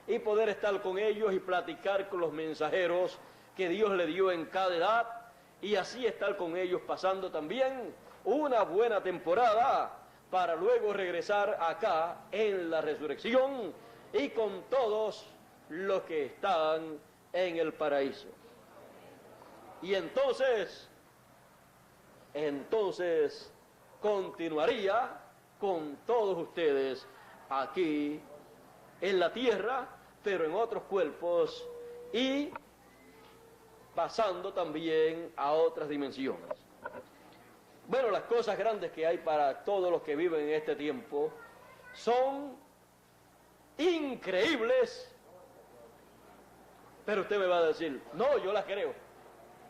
y poder estar con ellos y platicar con los mensajeros que Dios le dio en cada edad, y así estar con ellos pasando también una buena temporada para luego regresar acá en la resurrección y con todos los que están en el paraíso. Y entonces continuaría con todos ustedes aquí en la tierra, pero en otros cuerpos, y pasando también a otras dimensiones. Bueno, las cosas grandes que hay para todos los que viven en este tiempo son increíbles, pero usted me va a decir: no, yo las creo.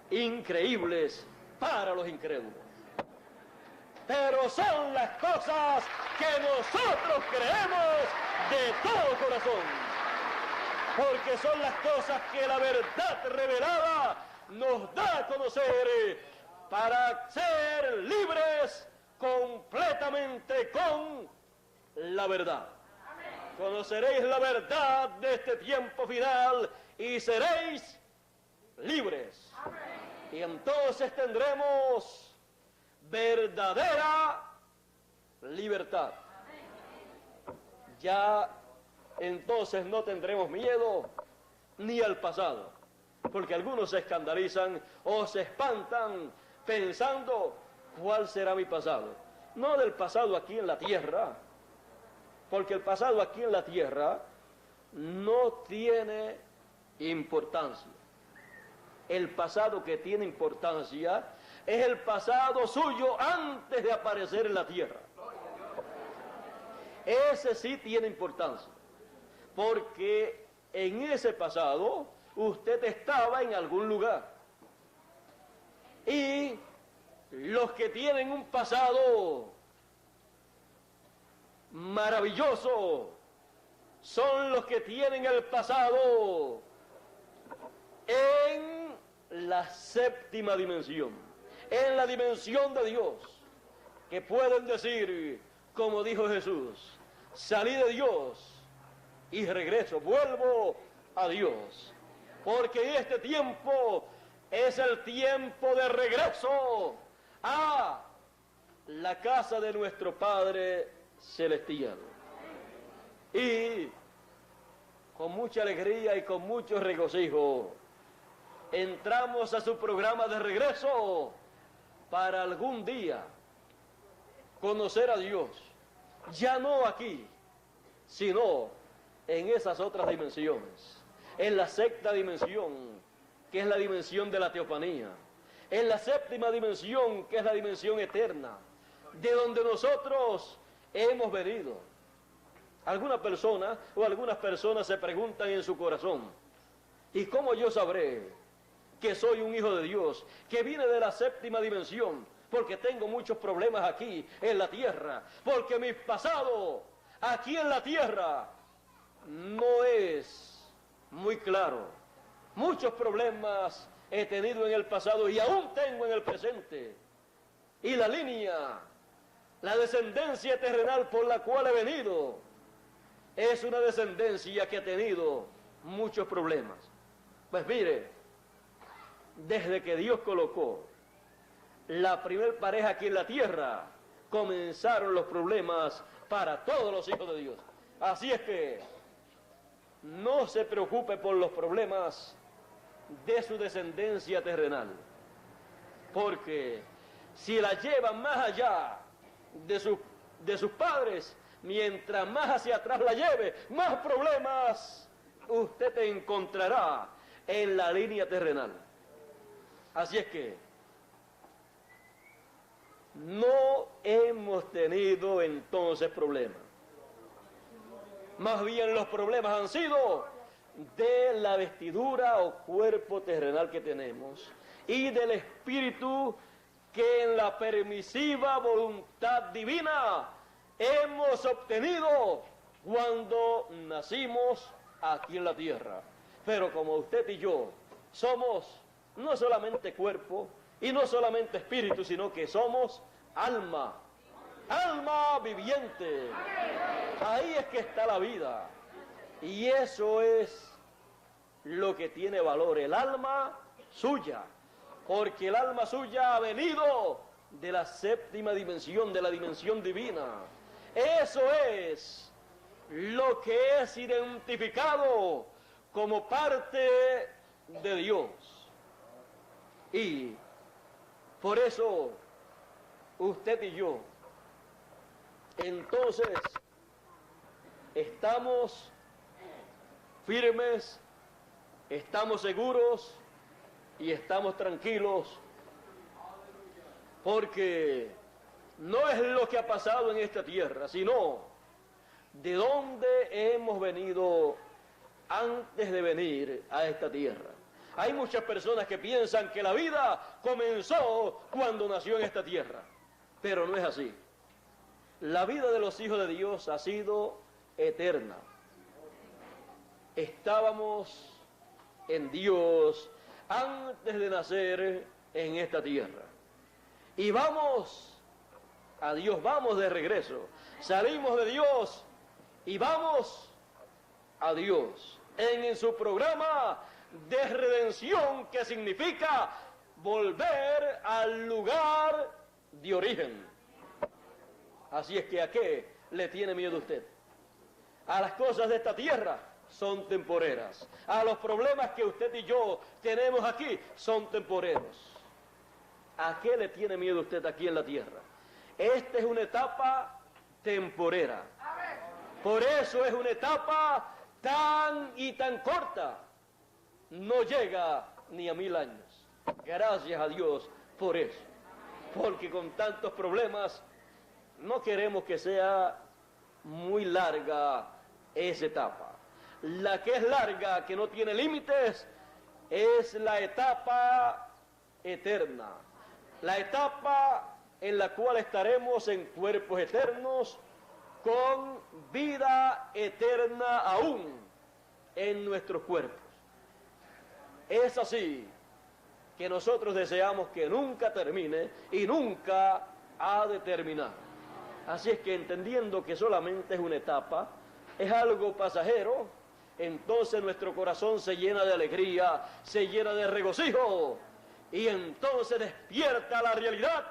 Increíbles para los incrédulos. Pero son las cosas que nosotros creemos de todo corazón, porque son las cosas que la verdad revelada nos da a conocer para ser libres completamente con la verdad. Conoceréis la verdad de este tiempo final y seréis libres. Y entonces tendremos verdadera libertad. Ya entonces no tendremos miedo ni al pasado, porque algunos se escandalizan o se espantan pensando: ¿cuál será mi pasado? No del pasado aquí en la tierra, porque el pasado aquí en la tierra no tiene importancia. El pasado que tiene importancia es el pasado suyo antes de aparecer en la tierra. Ese sí tiene importancia, porque en ese pasado usted estaba en algún lugar. Y los que tienen un pasado maravilloso son los que tienen el pasado en la séptima dimensión, en la dimensión de Dios, que pueden decir, como dijo Jesús: salí de Dios y regreso, vuelvo a Dios, porque este tiempo es el tiempo de regreso a la casa de nuestro Padre Celestial. Y con mucha alegría y con mucho regocijo entramos a su programa de regreso para algún día conocer a Dios, ya no aquí, sino en esas otras dimensiones, en la sexta dimensión, que es la dimensión de la teofanía, en la séptima dimensión, que es la dimensión eterna, de donde nosotros hemos venido. Alguna persona o algunas personas se preguntan en su corazón: ¿y cómo yo sabré que soy un hijo de Dios, que vine de la séptima dimensión? Porque tengo muchos problemas aquí en la tierra, porque mi pasado aquí en la tierra no es muy claro. Muchos problemas he tenido en el pasado y aún tengo en el presente. Y la línea, la descendencia terrenal por la cual he venido, es una descendencia que ha tenido muchos problemas. Pues mire, desde que Dios colocó la primer pareja aquí en la tierra, comenzaron los problemas para todos los hijos de Dios. Así es que no se preocupe por los problemas de su descendencia terrenal, porque si la llevan más allá de sus padres, mientras más hacia atrás la lleve, más problemas usted te encontrará en la línea terrenal. Así es que no hemos tenido entonces problemas. Más bien los problemas han sido de la vestidura o cuerpo terrenal que tenemos y del espíritu que en la permisiva voluntad divina hemos obtenido cuando nacimos aquí en la tierra. Pero como usted y yo somos no solamente cuerpo y no solamente espíritu, sino que somos alma, alma viviente. Ahí es que está la vida. Y eso es lo que tiene valor, el alma suya. Porque el alma suya ha venido de la séptima dimensión, de la dimensión divina. Eso es lo que es identificado como parte de Dios. Y por eso usted y yo, entonces, estamos firmes, estamos seguros y estamos tranquilos, porque no es lo que ha pasado en esta tierra, sino de dónde hemos venido antes de venir a esta tierra. Hay muchas personas que piensan que la vida comenzó cuando nació en esta tierra, pero no es así. La vida de los hijos de Dios ha sido eterna. Estábamos en Dios antes de nacer en esta tierra. Y vamos a Dios, vamos de regreso. Salimos de Dios y vamos a Dios en su programa de redención, que significa volver al lugar de origen. Así es que ¿a qué le tiene miedo usted? A las cosas de esta tierra son temporeras. A los problemas que usted y yo tenemos aquí son temporeros. ¿A qué le tiene miedo usted aquí en la tierra? Esta es una etapa temporera. Por eso es una etapa tan corta. No llega ni a 1000 años. Gracias a Dios por eso. Porque con tantos problemas no queremos que sea muy larga esa etapa. La que es larga, que no tiene límites, es la etapa eterna. La etapa en la cual estaremos en cuerpos eternos con vida eterna aún en nuestros cuerpos. Es así que nosotros deseamos que nunca termine y nunca ha de terminar. Así es que entendiendo que solamente es una etapa, es algo pasajero, entonces nuestro corazón se llena de alegría, se llena de regocijo, y entonces despierta la realidad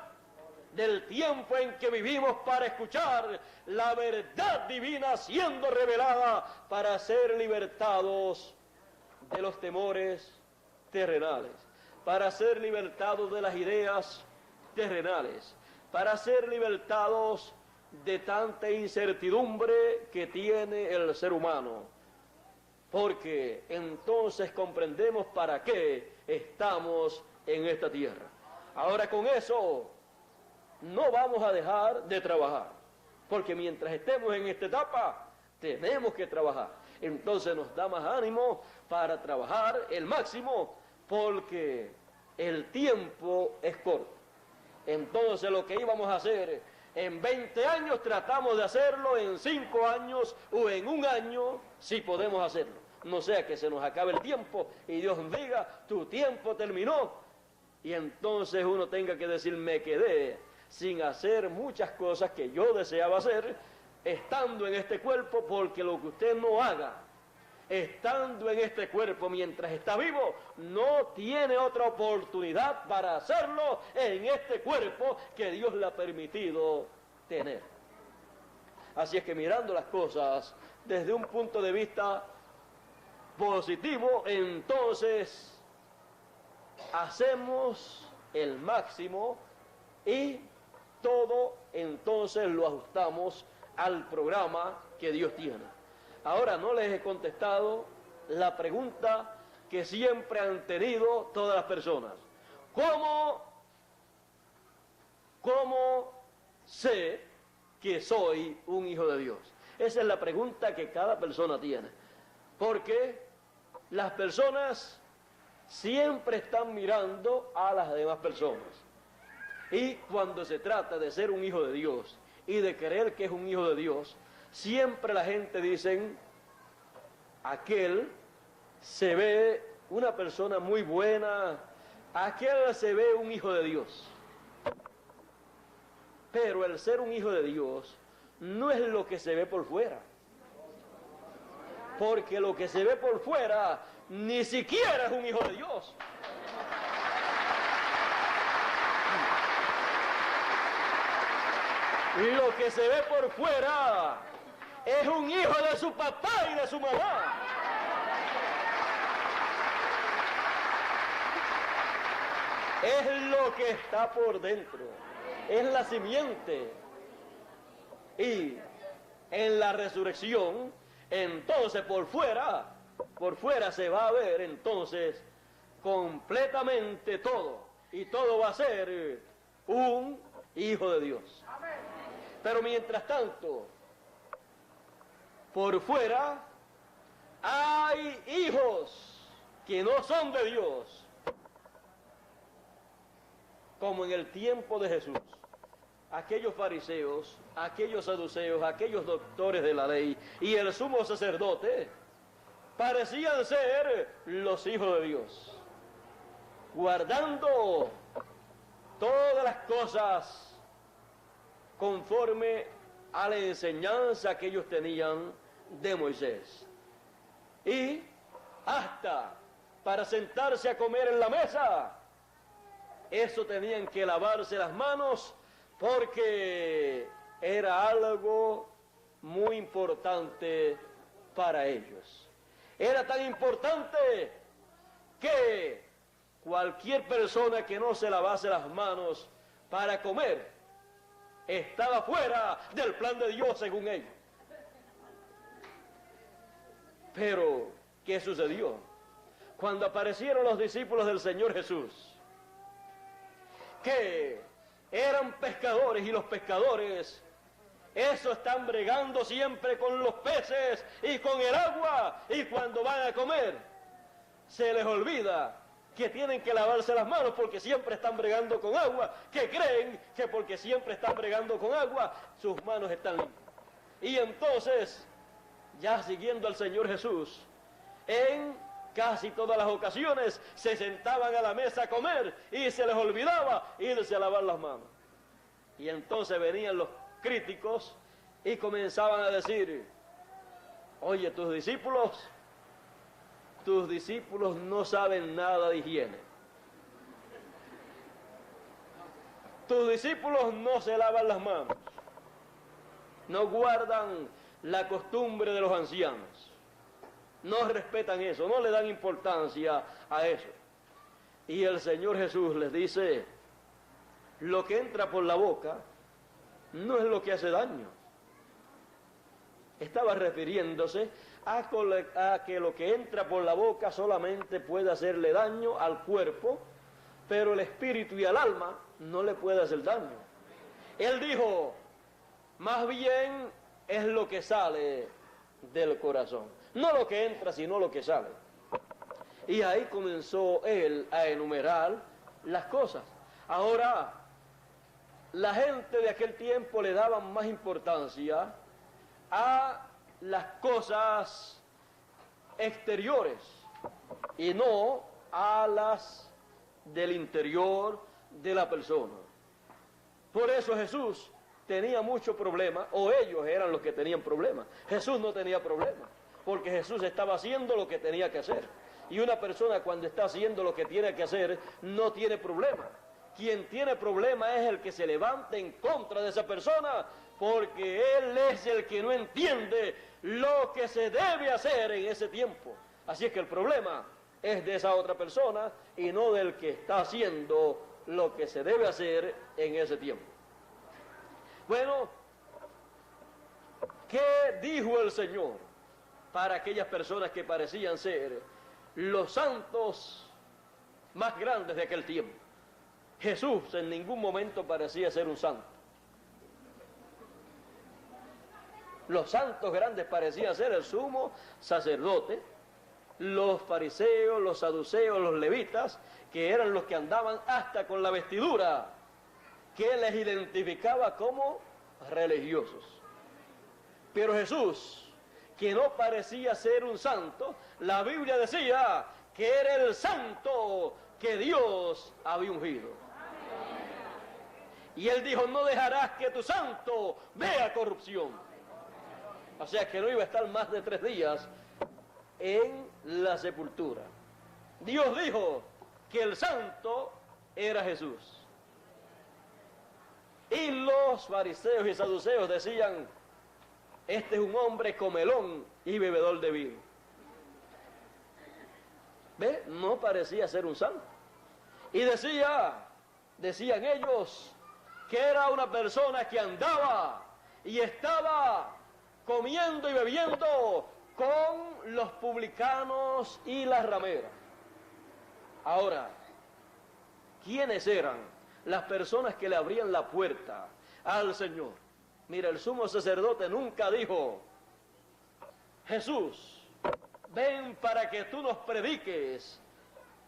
del tiempo en que vivimos para escuchar la verdad divina siendo revelada para ser libertados de los temores terrenales, para ser libertados de las ideas terrenales, para ser libertados de tanta incertidumbre que tiene el ser humano, porque entonces comprendemos para qué estamos en esta tierra. Ahora con eso no vamos a dejar de trabajar, porque mientras estemos en esta etapa tenemos que trabajar. Entonces nos da más ánimo para trabajar el máximo, porque el tiempo es corto. Entonces lo que íbamos a hacer en 20 años tratamos de hacerlo en 5 años o en 1 año, si podemos hacerlo. No sea que se nos acabe el tiempo y Dios diga, tu tiempo terminó. Y entonces uno tenga que decir, me quedé sin hacer muchas cosas que yo deseaba hacer, estando en este cuerpo, porque lo que usted no haga, estando en este cuerpo mientras está vivo, no tiene otra oportunidad para hacerlo en este cuerpo que Dios le ha permitido tener. Así es que mirando las cosas desde un punto de vista positivo, entonces hacemos el máximo y todo entonces lo ajustamos al programa que Dios tiene. Ahora no les he contestado la pregunta que siempre han tenido todas las personas. ¿Cómo sé que soy un hijo de Dios? Esa es la pregunta que cada persona tiene. Porque las personas siempre están mirando a las demás personas. Y cuando se trata de ser un hijo de Dios y de creer que es un hijo de Dios, siempre la gente dice, aquel se ve una persona muy buena, aquel se ve un hijo de Dios. Pero el ser un hijo de Dios no es lo que se ve por fuera. Porque lo que se ve por fuera ni siquiera es un hijo de Dios. Lo que se ve por fuera es un hijo de su papá y de su mamá. Es lo que está por dentro, es la simiente. Y en la resurrección, entonces por fuera se va a ver entonces completamente todo. Y todo va a ser un hijo de Dios. Pero mientras tanto, por fuera hay hijos que no son de Dios, como en el tiempo de Jesús. Aquellos fariseos, aquellos saduceos, aquellos doctores de la ley y el sumo sacerdote parecían ser los hijos de Dios, guardando todas las cosas conforme a la enseñanza que ellos tenían de Moisés. Y hasta para sentarse a comer en la mesa, eso tenían que lavarse las manos porque era algo muy importante para ellos. Era tan importante que cualquier persona que no se lavase las manos para comer estaba fuera del plan de Dios según ellos. Pero, ¿qué sucedió? Cuando aparecieron los discípulos del Señor Jesús, que eran pescadores, y los pescadores, eso están bregando siempre con los peces y con el agua, y cuando van a comer, se les olvida que tienen que lavarse las manos porque siempre están bregando con agua, que creen que porque siempre están bregando con agua, sus manos están limpias. Y entonces, ya siguiendo al Señor Jesús, en casi todas las ocasiones se sentaban a la mesa a comer y se les olvidaba irse a lavar las manos. Y entonces venían los críticos y comenzaban a decir, oye, tus discípulos no saben nada de higiene. Tus discípulos no se lavan las manos, no guardan la costumbre de los ancianos, no respetan eso, no le dan importancia a eso. Y el Señor Jesús les dice, lo que entra por la boca no es lo que hace daño. Estaba refiriéndose a que lo que entra por la boca solamente puede hacerle daño al cuerpo, pero el espíritu y al alma no le puede hacer daño. Él dijo, más bien es lo que sale del corazón, no lo que entra, sino lo que sale. Y ahí comenzó él a enumerar las cosas. Ahora, la gente de aquel tiempo le daban más importancia a las cosas exteriores y no a las del interior de la persona. Por eso Jesús tenía muchos problemas, o ellos eran los que tenían problemas. Jesús no tenía problemas, porque Jesús estaba haciendo lo que tenía que hacer. Y una persona cuando está haciendo lo que tiene que hacer, no tiene problema. Quien tiene problema es el que se levanta en contra de esa persona, porque él es el que no entiende lo que se debe hacer en ese tiempo. Así es que el problema es de esa otra persona y no del que está haciendo lo que se debe hacer en ese tiempo. Bueno, ¿qué dijo el Señor para aquellas personas que parecían ser los santos más grandes de aquel tiempo? Jesús en ningún momento parecía ser un santo. Los santos grandes parecían ser el sumo sacerdote, los fariseos, los saduceos, los levitas, que eran los que andaban hasta con la vestidura que les identificaba como religiosos. Pero Jesús, que no parecía ser un santo, la Biblia decía que era el santo que Dios había ungido. Y él dijo, no dejarás que tu santo vea corrupción. O sea que no iba a estar más de 3 días en la sepultura. Dios dijo que el santo era Jesús. Y los fariseos y saduceos decían, este es un hombre comelón y bebedor de vino. ¿Ve? No parecía ser un santo. Y decían ellos que era una persona que andaba y estaba comiendo y bebiendo con los publicanos y las rameras. Ahora, ¿quiénes eran las personas que le abrían la puerta al Señor? Mira, el sumo sacerdote nunca dijo, Jesús, ven para que tú nos prediques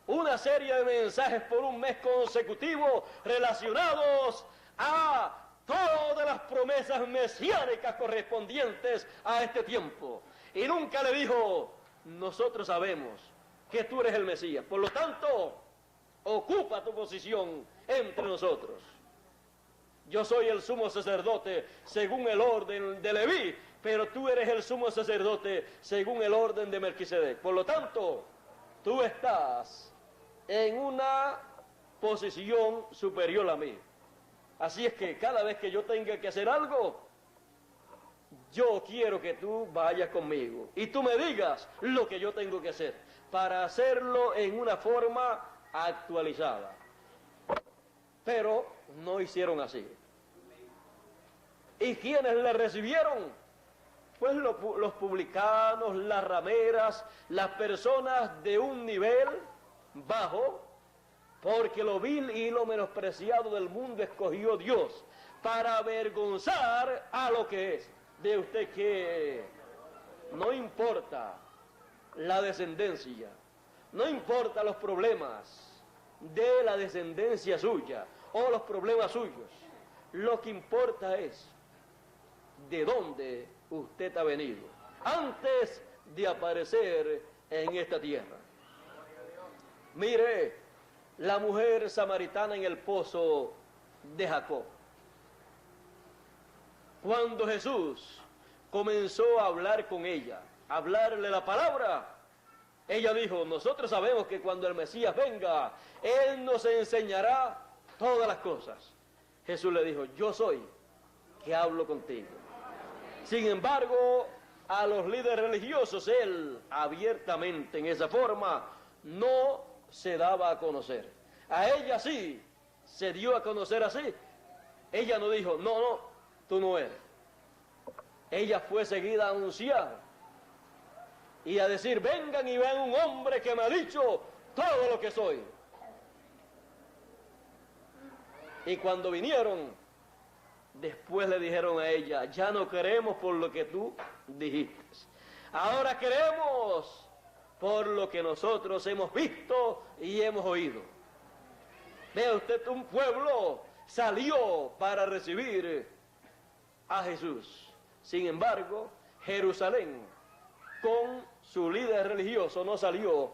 una serie de mensajes por un mes consecutivo relacionados a todas las promesas mesiánicas correspondientes a este tiempo. Y nunca le dijo, nosotros sabemos que tú eres el Mesías, por lo tanto, ocupa tu posición entre nosotros. Yo soy el sumo sacerdote según el orden de Leví, pero tú eres el sumo sacerdote según el orden de Melquisedec. Por lo tanto, tú estás en una posición superior a mí. Así es que cada vez que yo tenga que hacer algo, yo quiero que tú vayas conmigo y tú me digas lo que yo tengo que hacer para hacerlo en una forma actualizada. Pero no hicieron así. ¿Y quiénes le recibieron? Pues los publicanos, las rameras, las personas de un nivel bajo, porque lo vil y lo menospreciado del mundo escogió Dios para avergonzar a lo que es. De usted que no importa la descendencia, no importa los problemas de la descendencia suya o los problemas suyos, lo que importa es de dónde usted ha venido antes de aparecer en esta tierra. Mire, la mujer samaritana en el pozo de Jacob. Cuando Jesús comenzó a hablar con ella, a hablarle la palabra, ella dijo, nosotros sabemos que cuando el Mesías venga, Él nos enseñará todas las cosas. Jesús le dijo, yo soy que hablo contigo. Sin embargo, a los líderes religiosos, Él abiertamente en esa forma no se daba a conocer. A ella sí se dio a conocer así. Ella no dijo, no, tú no eres. Ella fue seguida a anunciar y a decir, vengan y vean un hombre que me ha dicho todo lo que soy. Y cuando vinieron, después le dijeron a ella, ya no queremos por lo que tú dijiste. Ahora queremos por lo que nosotros hemos visto y hemos oído. Vea usted, un pueblo salió para recibir a Jesús. Sin embargo, Jerusalén, con su líder religioso no salió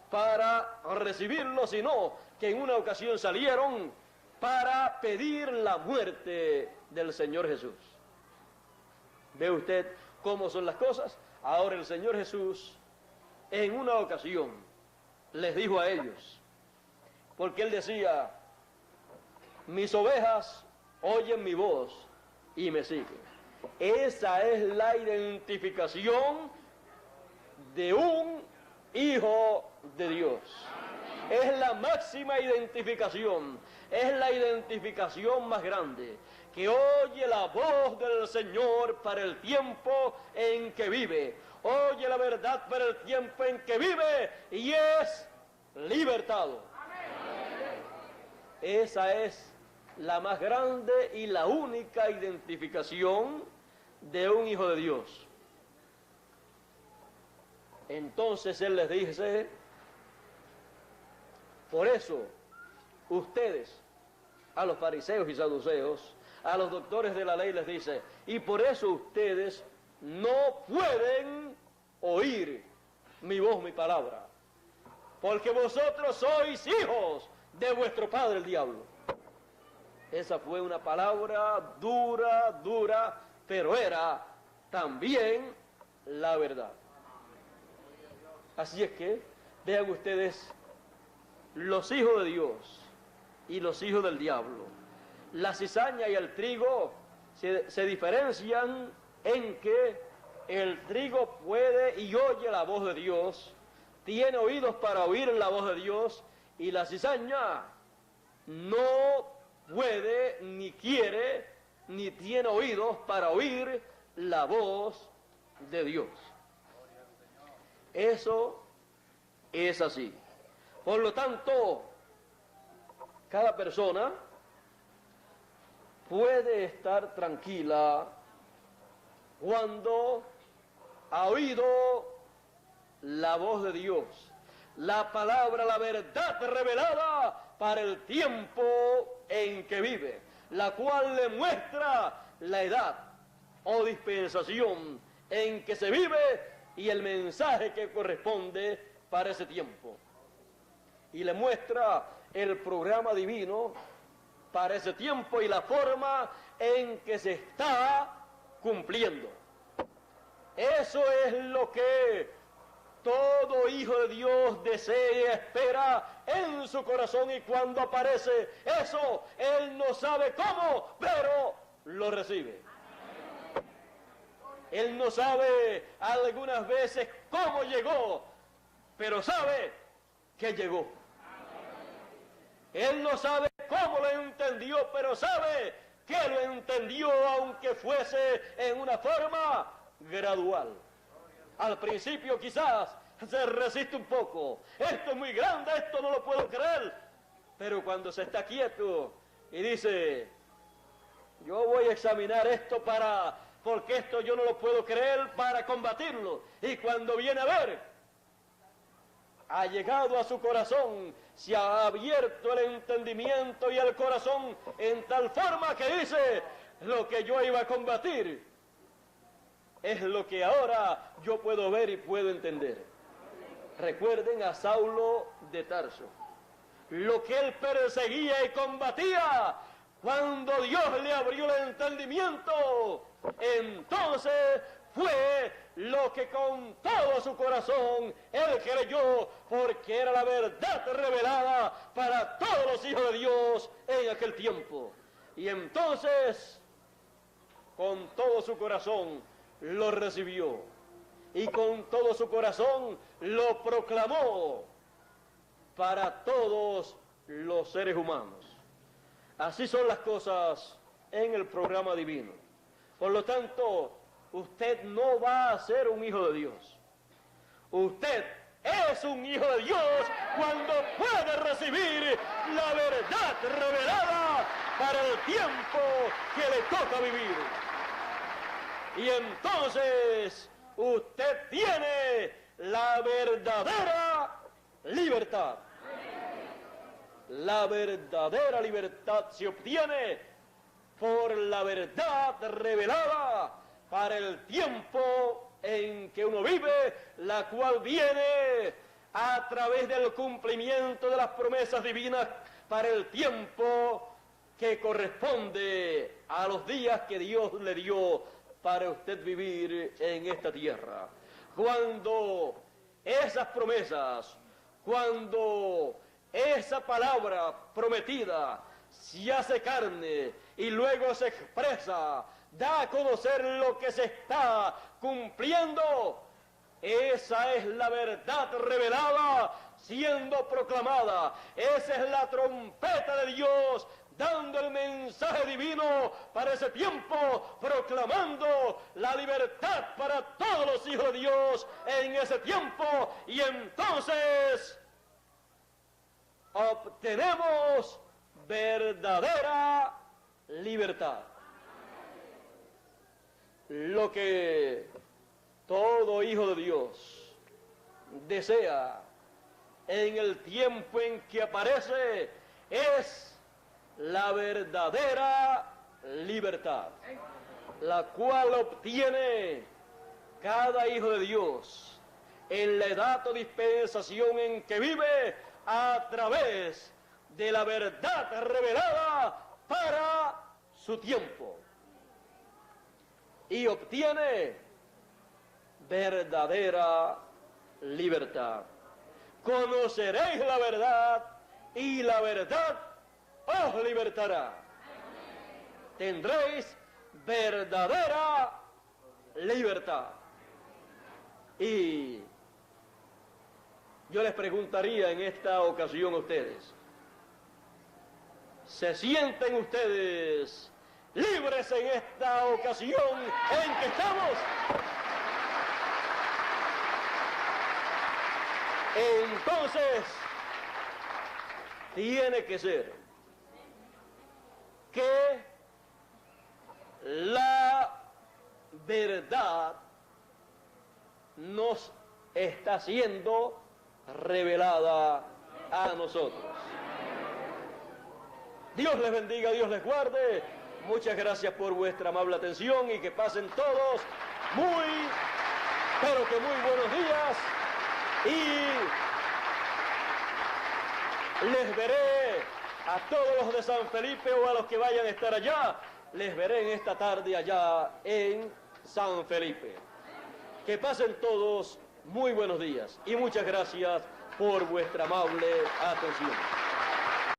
para recibirlo, sino que en una ocasión salieron para pedir la muerte del Señor Jesús. ¿Ve usted cómo son las cosas? Ahora el Señor Jesús en una ocasión les dijo a ellos, porque Él decía, mis ovejas oyen mi voz y me siguen. Esa es la identificación de un hijo de Dios. Es la máxima identificación, es la identificación más grande, que oye la voz del Señor para el tiempo en que vive, oye la verdad para el tiempo en que vive y es libertado. Esa es la más grande y la única identificación de un hijo de Dios. Entonces Él les dice, por eso ustedes, a los fariseos y saduceos, a los doctores de la ley les dice, y por eso ustedes no pueden oír mi voz, mi palabra, porque vosotros sois hijos de vuestro padre el diablo. Esa fue una palabra dura, pero era también la verdad. Así es que, vean ustedes, los hijos de Dios y los hijos del diablo, la cizaña y el trigo se diferencian en que el trigo puede y oye la voz de Dios, tiene oídos para oír la voz de Dios, y la cizaña no puede, ni quiere, ni tiene oídos para oír la voz de Dios. Eso es así. Por lo tanto, cada persona puede estar tranquila cuando ha oído la voz de Dios, la palabra, la verdad revelada para el tiempo en que vive, la cual le muestra la edad o dispensación en que se vive y el mensaje que corresponde para ese tiempo. Y le muestra el programa divino para ese tiempo y la forma en que se está cumpliendo. Eso es lo que todo hijo de Dios desea y espera en su corazón, y cuando aparece eso, él no sabe cómo, pero lo recibe. Él no sabe algunas veces cómo llegó, pero sabe que llegó. Él no sabe cómo lo entendió, pero sabe que lo entendió, aunque fuese en una forma gradual. Al principio quizás se resiste un poco. Esto es muy grande, esto no lo puedo creer. Pero cuando se está quieto y dice, yo voy a examinar esto porque esto yo no lo puedo creer, para combatirlo. Y cuando viene a ver, ha llegado a su corazón, se ha abierto el entendimiento y el corazón en tal forma que dice, lo que yo iba a combatir es lo que ahora yo puedo ver y puedo entender. Recuerden a Saulo de Tarso, lo que él perseguía y combatía, cuando Dios le abrió el entendimiento, entonces fue lo que con todo su corazón él creyó, porque era la verdad revelada para todos los hijos de Dios en aquel tiempo. Y entonces, con todo su corazón, lo recibió, y con todo su corazón lo proclamó para todos los seres humanos. Así son las cosas en el programa divino. Por lo tanto, usted no va a ser un hijo de Dios. Usted es un hijo de Dios cuando puede recibir la verdad revelada para el tiempo que le toca vivir. Y entonces usted tiene la verdadera libertad. La verdadera libertad se obtiene por la verdad revelada para el tiempo en que uno vive, la cual viene a través del cumplimiento de las promesas divinas para el tiempo que corresponde a los días que Dios le dio para usted vivir en esta tierra. Cuando esas promesas, cuando esa palabra prometida se hace carne y luego se expresa, da a conocer lo que se está cumpliendo, esa es la verdad revelada siendo proclamada. Esa es la trompeta de Dios dando el mensaje divino para ese tiempo, proclamando la libertad para todos los hijos de Dios en ese tiempo, y entonces obtenemos verdadera libertad. Lo que todo hijo de Dios desea en el tiempo en que aparece es la verdadera libertad, la cual obtiene cada hijo de Dios en la edad o dispensación en que vive a través de la verdad revelada para su tiempo, y obtiene verdadera libertad. Conoceréis la verdad y la verdad os libertará. Tendréis verdadera libertad. Y yo les preguntaría en esta ocasión a ustedes, ¿se sienten ustedes libres en esta ocasión en que estamos? Entonces, tiene que ser que la verdad nos está siendo revelada a nosotros. Dios les bendiga, Dios les guarde. Muchas gracias por vuestra amable atención y que pasen todos pero que muy buenos días, y les veré a todos los de San Felipe o a los que vayan a estar allá, les veré en esta tarde allá en San Felipe. Que pasen todos muy buenos días y muchas gracias por vuestra amable atención.